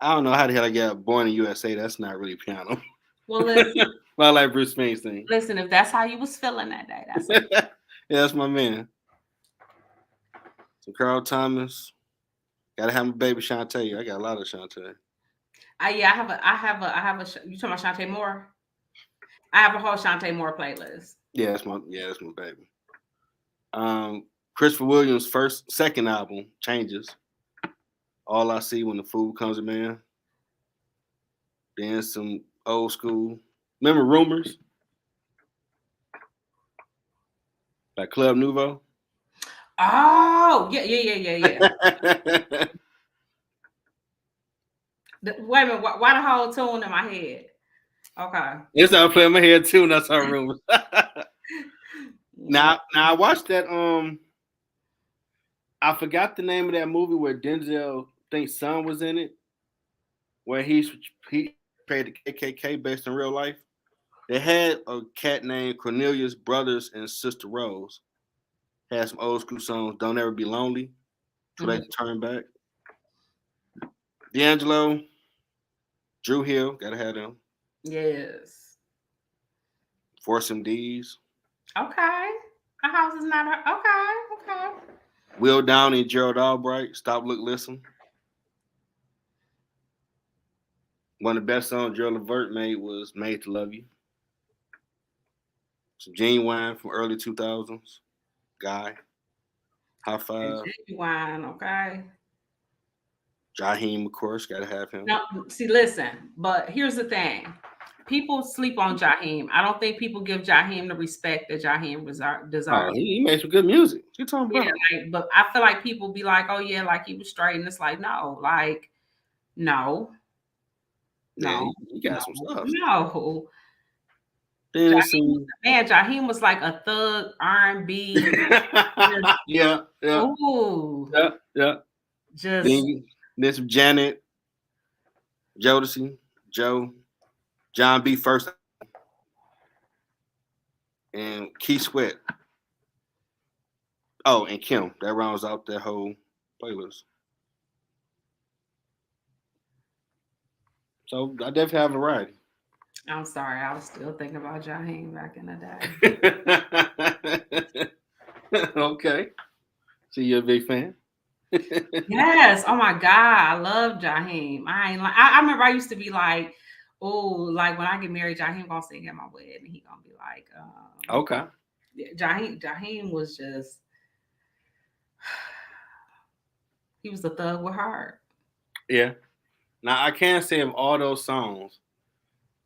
[SPEAKER 1] I don't know how the hell I got Born in USA. That's not really piano.
[SPEAKER 2] Well, listen,
[SPEAKER 1] But I like Bruce Springsteen.
[SPEAKER 2] listen, if that's how you was feeling that day, that's
[SPEAKER 1] Yeah, that's my man. So Carl Thomas. Gotta have my baby Shantae. I got a lot of Shantae.
[SPEAKER 2] yeah, you talking about Shantae Moore? I have a whole Shantae Moore playlist.
[SPEAKER 1] That's my baby. Christopher Williams' second album, Changes. All I See When the Food Comes to Man. Then some old school. Remember Rumors? Like Club Nouveau?
[SPEAKER 2] Oh, yeah. Wait a minute, why the whole tune in my head? Okay.
[SPEAKER 1] It's not playing my head too, and that's our Rumors. Now I watched that I forgot the name of that movie where Denzel thinks son was in it, where he played the KKK based in real life. They had a cat named Cornelius Brothers and Sister Rose. Had some old school songs. Don't Ever Be Lonely. So they turn back. D'Angelo, Drew Hill, gotta have them.
[SPEAKER 2] Yes.
[SPEAKER 1] Force MDs.
[SPEAKER 2] Okay. A house is not okay.
[SPEAKER 1] Will Downey and Gerald Albright. Stop, Look, Listen. One of the best songs Gerald Levert made was Made to Love You. Some Genuine from early 2000s. Guy. High Five.
[SPEAKER 2] Genuine, okay.
[SPEAKER 1] Jaheim, of course, gotta have him.
[SPEAKER 2] No, see, listen, but here's the thing. People sleep on Jaheim. I don't think people give Jaheim the respect that Jaheim deserves.
[SPEAKER 1] Oh, he made some good music. What you talking about?
[SPEAKER 2] But I feel like people be like, oh yeah, like he was straight. And it's like, no, like, no.
[SPEAKER 1] Yeah, he got some stuff.
[SPEAKER 2] No. Jaheim was like a thug R&B.
[SPEAKER 1] Yeah.
[SPEAKER 2] Ooh.
[SPEAKER 1] Yeah.
[SPEAKER 2] Just
[SPEAKER 1] then some Janet, Jodeci, Joe, John B. First, and Keith Sweat. Oh, and Kim. That rounds out that whole playlist. So I definitely have a variety.
[SPEAKER 2] I'm sorry, I was still thinking about Jaheim back in the
[SPEAKER 1] day. Okay. So you're a big fan?
[SPEAKER 2] Yes. Oh my God. I love Jaheim. I remember I used to be like, oh, like when I get married, Jaheim gonna sing at my wedding. He gonna be like,
[SPEAKER 1] okay.
[SPEAKER 2] Jaheim was just he was a thug with heart.
[SPEAKER 1] Yeah. Now I can't say of all those songs,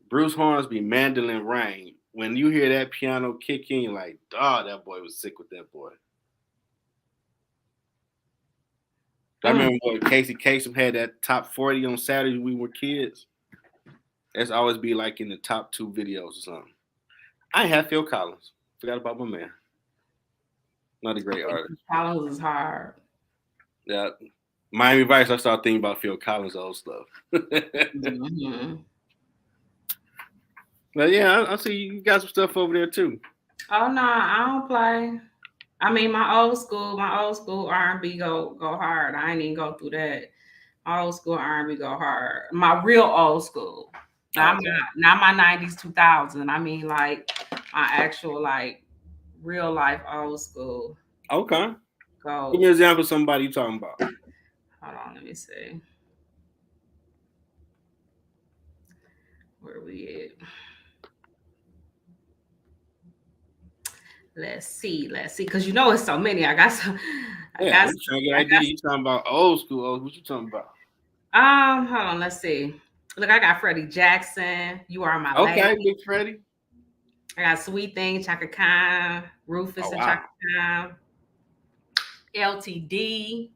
[SPEAKER 1] Bruce Hornsby, Mandolin Rain. When you hear that piano kick in, you're like, "Dog, that boy was sick with that boy." I remember when Casey Kasem had that top 40 on Saturday when we were kids. That's always be like in the top 2 videos or something. I had Phil Collins. Forgot about my man. Not a great artist.
[SPEAKER 2] Collins is hard.
[SPEAKER 1] Yeah. Miami Vice, I started thinking about Phil Collins' old stuff.
[SPEAKER 2] Mm-hmm.
[SPEAKER 1] But yeah, I see you got some stuff over there too.
[SPEAKER 2] Oh no, I don't play. I mean, my old school R&B go hard. I ain't even go through that. My old school R&B go hard. My real old school. Not my 90s, 2000. I mean, like my actual like real life old school.
[SPEAKER 1] Okay.
[SPEAKER 2] Go.
[SPEAKER 1] Give me an example of somebody you talking about.
[SPEAKER 2] Hold on, let me see. Where we at? Let's see, because you know it's so many. I got some.
[SPEAKER 1] You talking about old school. What you talking about?
[SPEAKER 2] Hold on. Let's see. Look, I got Freddie Jackson. You Are My
[SPEAKER 1] Okay,
[SPEAKER 2] Lady.
[SPEAKER 1] Big Freddie.
[SPEAKER 2] I got Sweet Thing, Chaka Khan, Rufus
[SPEAKER 1] Oh
[SPEAKER 2] and
[SPEAKER 1] wow.
[SPEAKER 2] Chaka Khan, LTD.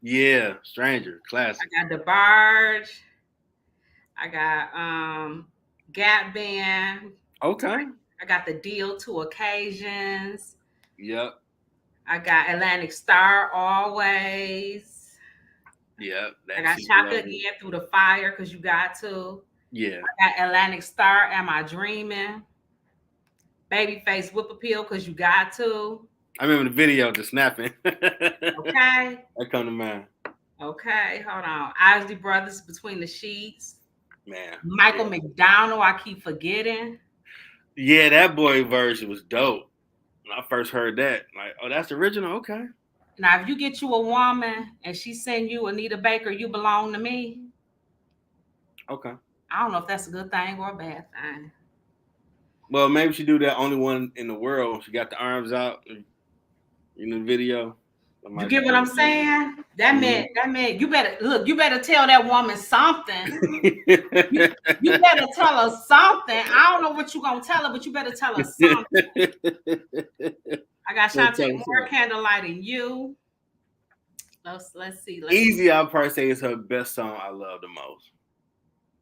[SPEAKER 1] Yeah, Stranger,
[SPEAKER 2] I
[SPEAKER 1] classic.
[SPEAKER 2] got DeBarge. I got Gap Band.
[SPEAKER 1] Okay.
[SPEAKER 2] I got the Deal to Occasions.
[SPEAKER 1] Yep.
[SPEAKER 2] I got Atlantic Star Always.
[SPEAKER 1] Yep.
[SPEAKER 2] I
[SPEAKER 1] That
[SPEAKER 2] got
[SPEAKER 1] she
[SPEAKER 2] Shaka
[SPEAKER 1] loved it.
[SPEAKER 2] Again Through the Fire because you got to.
[SPEAKER 1] Yeah.
[SPEAKER 2] I got Atlantic Star, Am I Dreaming? Babyface Whip Appeal because you got to.
[SPEAKER 1] I remember the video just snapping.
[SPEAKER 2] Okay.
[SPEAKER 1] That come to mind.
[SPEAKER 2] Okay, hold on. Isley Brothers Between the Sheets.
[SPEAKER 1] Man.
[SPEAKER 2] Michael
[SPEAKER 1] Yeah.
[SPEAKER 2] McDonald, I keep forgetting.
[SPEAKER 1] Yeah, that boy version was dope. When I first heard that, like, oh, that's the original. Okay.
[SPEAKER 2] Now, if you get you a woman and she send you Anita Baker, You Belong to Me.
[SPEAKER 1] Okay.
[SPEAKER 2] I don't know if that's a good thing or a bad thing.
[SPEAKER 1] Well, maybe she do that only one in the world. She got the arms out in the video.
[SPEAKER 2] You get what I'm saying? That meant you better look, you better tell that woman something. You better tell her something. I don't know what you're gonna tell her, but you better tell her something. I got Shantae Moore, Candlelight and You. Let's see.
[SPEAKER 1] Easy, I'll probably say is her best song I love the most.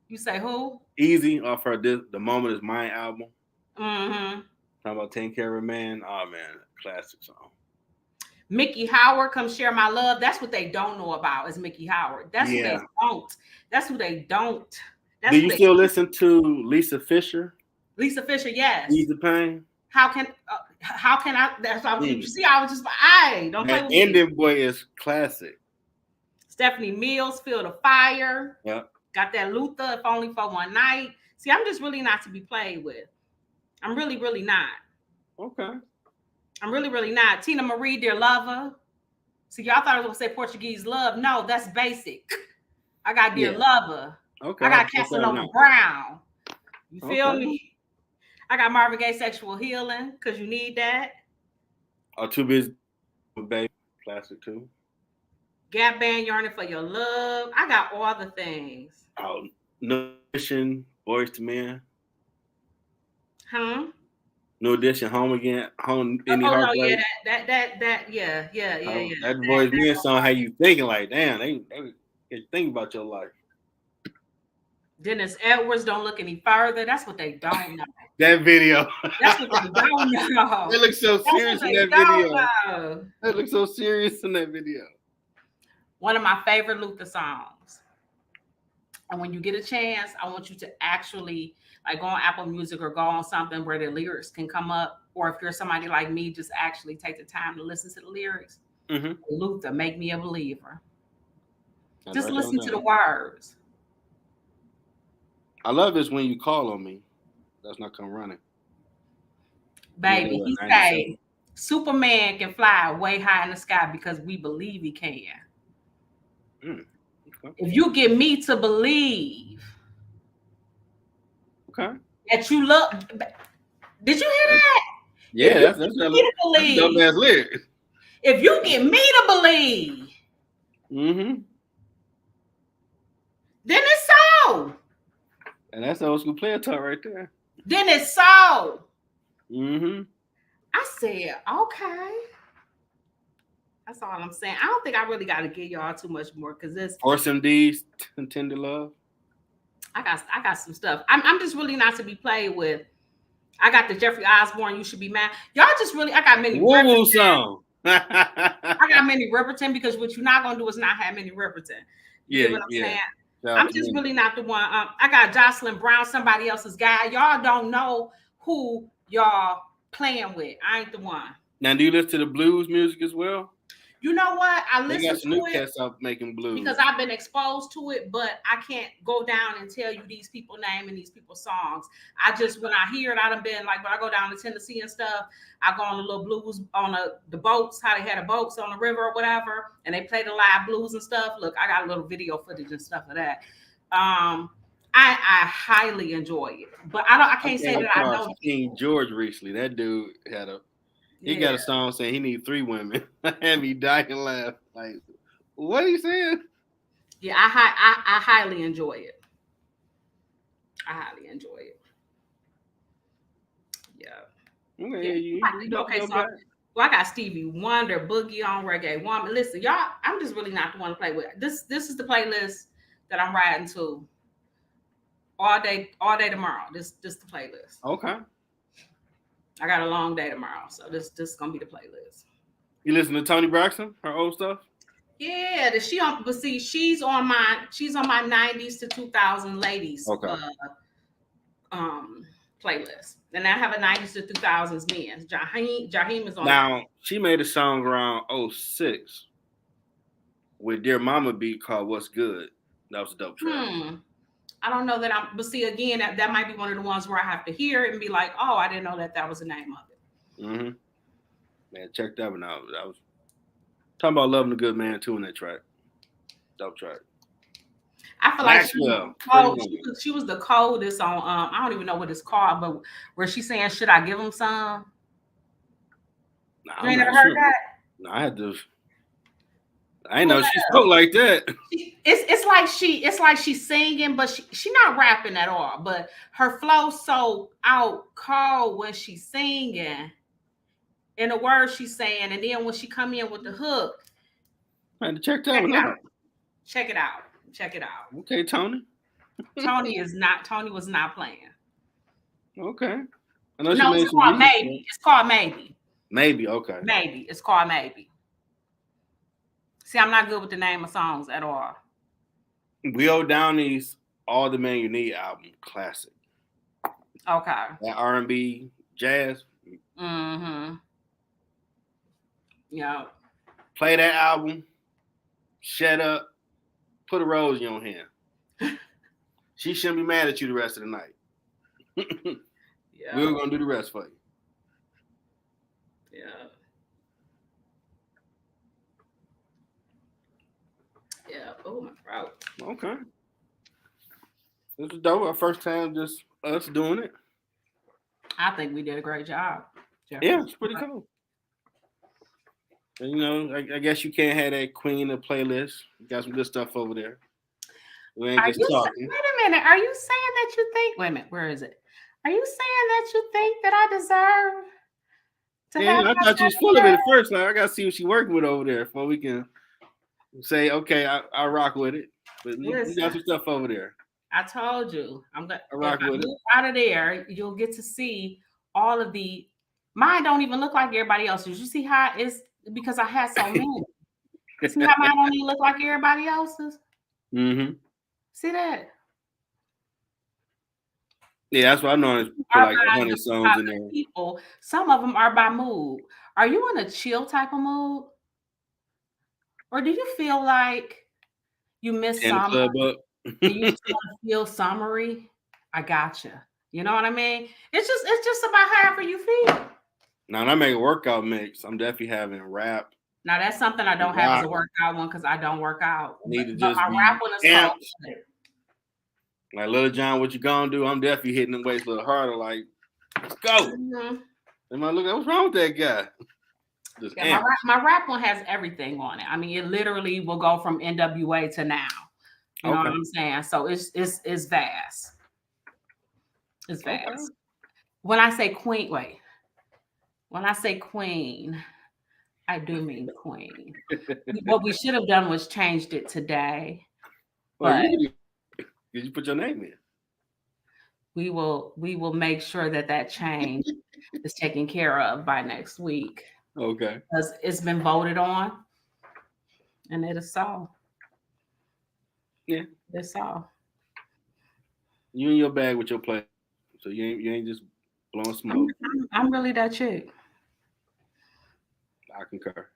[SPEAKER 2] You say who?
[SPEAKER 1] Easy off her The Moment Is Mine album.
[SPEAKER 2] Mm-hmm.
[SPEAKER 1] Talking about Taking Care of a Man. Oh man, classic song.
[SPEAKER 2] Mickey Howard, Come Share My Love. That's what they don't know about is Mickey Howard. That's who they don't. That's who they don't. That's
[SPEAKER 1] Do you still listen to Lisa Fisher?
[SPEAKER 2] Lisa Fisher, yes.
[SPEAKER 1] Ease the Pain.
[SPEAKER 2] How can I? That's what you see. I was just, don't play with me.
[SPEAKER 1] Ending boy is classic.
[SPEAKER 2] Stephanie Mills, Feel the Fire.
[SPEAKER 1] Yep.
[SPEAKER 2] Got that Luther, If Only for One Night. See, I'm just really not to be played with. I'm really, really not.
[SPEAKER 1] Okay.
[SPEAKER 2] I'm really, really not. Tina Marie, Dear Lover. See, y'all thought I was gonna say Portuguese Love. No, that's basic. I got Dear Lover.
[SPEAKER 1] Okay.
[SPEAKER 2] I got Casanova Brown. You feel me? I got Marvin Gaye, Sexual Healing, because you need that.
[SPEAKER 1] Too Busy, Baby, classic too. Gap
[SPEAKER 2] Band, Yearning for Your Love. I got all the things.
[SPEAKER 1] Oh, No Addition, Boys to Men.
[SPEAKER 2] Huh?
[SPEAKER 1] No Addition, Home Again, Home.
[SPEAKER 2] Any Heartbreak. Yeah, yeah.
[SPEAKER 1] That Boys to Men song, how you thinking like, damn, they think about your life.
[SPEAKER 2] Dennis Edwards, Don't Look Any Further. That's what they don't know.
[SPEAKER 1] That video.
[SPEAKER 2] That's what they don't know.
[SPEAKER 1] They look so serious in that video. They look so serious in that video.
[SPEAKER 2] One of my favorite Luther songs. And when you get a chance, I want you to actually like go on Apple Music or go on something where the lyrics can come up. Or if you're somebody like me, just actually take the time to listen to the lyrics.
[SPEAKER 1] Mm-hmm.
[SPEAKER 2] Luther, Make Me a Believer. Just listen to the words.
[SPEAKER 1] I love this When You Call on Me. That's Not Come Running.
[SPEAKER 2] Baby, he say Superman can fly way high in the sky because we believe he can. Okay. If you get me to believe that you look, did you hear that?
[SPEAKER 1] Yeah, that's dumbass lyrics.
[SPEAKER 2] If you get me to believe, then it's so.
[SPEAKER 1] And that's old school player talk right there.
[SPEAKER 2] Then it's so. I said, okay. That's all I'm saying. I don't think I really got to give y'all too much more because this.
[SPEAKER 1] Horse MD's Tender Love.
[SPEAKER 2] I got some stuff. I'm just really not to be played with. I got the Jeffrey Osborne, You Should Be Mad. Y'all just really, I got many.
[SPEAKER 1] Woo song.
[SPEAKER 2] I got Minnie Riperton because what you're not gonna do is not have Minnie Riperton. You get what I'm saying? I'm just really not the one. I got Jocelyn Brown, Somebody Else's Guy. Y'all don't know who y'all playing with. I ain't the one.
[SPEAKER 1] Now, do you listen to the blues music as well?
[SPEAKER 2] You know what? I listen
[SPEAKER 1] got some
[SPEAKER 2] to
[SPEAKER 1] new
[SPEAKER 2] it
[SPEAKER 1] cats out making blues
[SPEAKER 2] because I've been exposed to it, but I can't go down and tell you these people name and these people's songs. I just, when I hear it, I done been like, when I go down to Tennessee and stuff, I go on the little blues on the boats, how they had the boats on the river or whatever, and they play the live blues and stuff. Look, I got a little video footage and stuff of that. I highly enjoy it, but I can't say that I know.
[SPEAKER 1] King George recently, that dude had He got a song saying he need 3 women. Had me dying laugh. Like, what are you saying?
[SPEAKER 2] Yeah, I highly enjoy it. I highly enjoy it. Yeah. Yeah.
[SPEAKER 1] Okay, you definitely
[SPEAKER 2] Okay,
[SPEAKER 1] go
[SPEAKER 2] so
[SPEAKER 1] back.
[SPEAKER 2] I got Stevie Wonder, Boogie on Reggae Woman. Listen, y'all, I'm just really not the one to play with. This is the playlist that I'm riding to all day tomorrow. This the playlist.
[SPEAKER 1] Okay.
[SPEAKER 2] I got a long day tomorrow, so this is gonna be the playlist.
[SPEAKER 1] You listen to Tony Braxton, her old stuff?
[SPEAKER 2] Yeah, the she on but see she's on my 90s to 2000 ladies
[SPEAKER 1] Okay.
[SPEAKER 2] um playlist. And I have a 90s to 2000s men. Jaheim is on that.
[SPEAKER 1] Now, she made a song around '06 with Dear Mama beat called What's Good. That was a dope track.
[SPEAKER 2] I don't know that but see again that might be one of the ones where I have to hear it and be like, oh, I didn't know that was the name of it.
[SPEAKER 1] Mm-hmm. Man, check that one out. I was talking about loving a good man too in that track. Dope track.
[SPEAKER 2] I feel like she was the coldest on I don't even know what it's called, but where she's saying, should I give him some?
[SPEAKER 1] Nah,
[SPEAKER 2] You
[SPEAKER 1] I'm
[SPEAKER 2] ain't never
[SPEAKER 1] not
[SPEAKER 2] heard
[SPEAKER 1] sure.
[SPEAKER 2] that?
[SPEAKER 1] Nah, I ain't know she spoke like that.
[SPEAKER 2] It's like she's singing, but she not rapping at all. But her flow's so out cold when she's singing, and the words she's saying, and then when she come in with the hook,
[SPEAKER 1] I had to check that one out.
[SPEAKER 2] Check it out. Check it out.
[SPEAKER 1] Okay, Tony.
[SPEAKER 2] Tony was not playing.
[SPEAKER 1] Okay. I know she
[SPEAKER 2] No,
[SPEAKER 1] made
[SPEAKER 2] it's
[SPEAKER 1] some
[SPEAKER 2] called
[SPEAKER 1] music.
[SPEAKER 2] Maybe. It's called Maybe.
[SPEAKER 1] Maybe, okay.
[SPEAKER 2] Maybe. It's called Maybe. See, I'm not good with the name of songs at all.
[SPEAKER 1] Will Downey's All the Man You Need album, classic.
[SPEAKER 2] Okay.
[SPEAKER 1] That R&B jazz.
[SPEAKER 2] Mm-hmm. Yeah.
[SPEAKER 1] Play that album. Shut up. Put a rose in your hand. She shouldn't be mad at you the rest of the night.
[SPEAKER 2] Yeah.
[SPEAKER 1] We're gonna do the rest for you.
[SPEAKER 2] Yeah. Yeah. Oh, my throat.
[SPEAKER 1] Okay. This is dope. Our first time just us doing it.
[SPEAKER 2] I think we did a great job.
[SPEAKER 1] Jeffrey. Yeah, it's pretty cool. And, you know, I guess you can't have that queen of playlist. You got some good stuff over there. We ain't just talking.
[SPEAKER 2] Wait a minute. Are you saying that you think? Wait a minute. Where is it? Are you saying that you think that I deserve
[SPEAKER 1] to have? I thought you was full of it at first. Like, I got to see what she's working with over there before we can say, okay, I rock with it. But you got some stuff over there.
[SPEAKER 2] I told you. I'm gonna move out of there. You'll get to see all of the. Mine don't even look like everybody else's. You see how it's because I had so many. See how mine don't even look like everybody else's.
[SPEAKER 1] Mm-hmm.
[SPEAKER 2] See that?
[SPEAKER 1] Yeah, that's what I know. Put like 100 songs in there.
[SPEAKER 2] People, some of them are by mood. Are you in a chill type of mood, or do you feel like you missed summer? And you just want to feel summery? I gotcha. You know what I mean? It's just about however you feel.
[SPEAKER 1] Now, when I make a workout mix, I'm definitely having rap.
[SPEAKER 2] Now that's something I don't have as a workout one because I don't work out.
[SPEAKER 1] Need to just my rap one is called. Like Lil Jon, what you gonna do? I'm definitely hitting the weights a little harder. Like, let's go. Mm-hmm. And I look, what's wrong with that guy?
[SPEAKER 2] Yeah, my rap one has everything on it. I mean, it literally will go from NWA to now. You know what I'm saying? So it's vast. It's vast. Okay. When I say queen, I do mean queen. What we should have done was changed it today.
[SPEAKER 1] Well, did you put your name in?
[SPEAKER 2] We will make sure that change is taken care of by next week.
[SPEAKER 1] Okay.
[SPEAKER 2] Because it's been voted on, and it is so.
[SPEAKER 1] Yeah,
[SPEAKER 2] it's so.
[SPEAKER 1] You in your bag with your play, so you ain't just blowing smoke.
[SPEAKER 2] I'm really that chick.
[SPEAKER 1] I concur.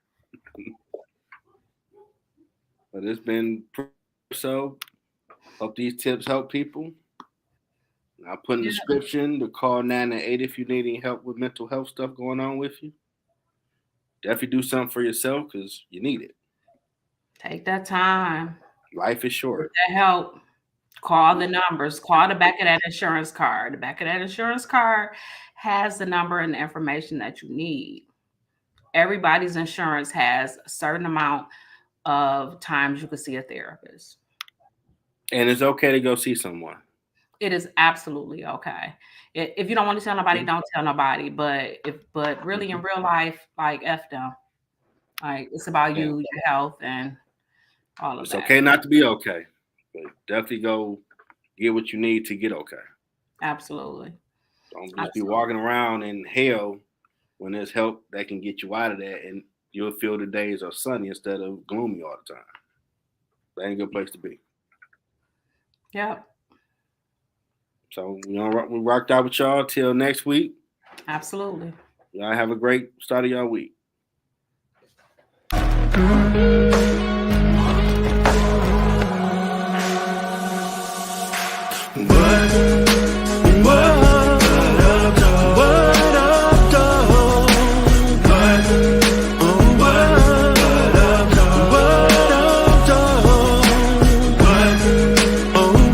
[SPEAKER 1] But it's been so. Hope these tips help people. I'll put in the description to call 998 if you need any help with mental health stuff going on with you. Definitely do something for yourself because you need it.
[SPEAKER 2] Take that time.
[SPEAKER 1] Life is short.
[SPEAKER 2] Get that help. Call the numbers. Call the back of that insurance card. The back of that insurance card has the number and the information that you need. Everybody's insurance has a certain amount of times you can see a therapist.
[SPEAKER 1] And it's okay to go see someone.
[SPEAKER 2] It is absolutely okay. If you don't want to tell nobody, don't tell nobody. But really in real life, like F them. Like it's about
[SPEAKER 1] Yeah.
[SPEAKER 2] you, your health, and all of
[SPEAKER 1] It's
[SPEAKER 2] that.
[SPEAKER 1] okay not to be okay, but definitely go get what you need to get okay.
[SPEAKER 2] Absolutely.
[SPEAKER 1] Don't just be
[SPEAKER 2] Absolutely.
[SPEAKER 1] walking around in hell when there's help that can get you out of that, and you'll feel the days are sunny instead of gloomy all the time. That ain't a good place to be.
[SPEAKER 2] Yep.
[SPEAKER 1] So we rocked out with y'all till next week.
[SPEAKER 2] Absolutely.
[SPEAKER 1] Y'all have a great start of y'all week.
[SPEAKER 3] What?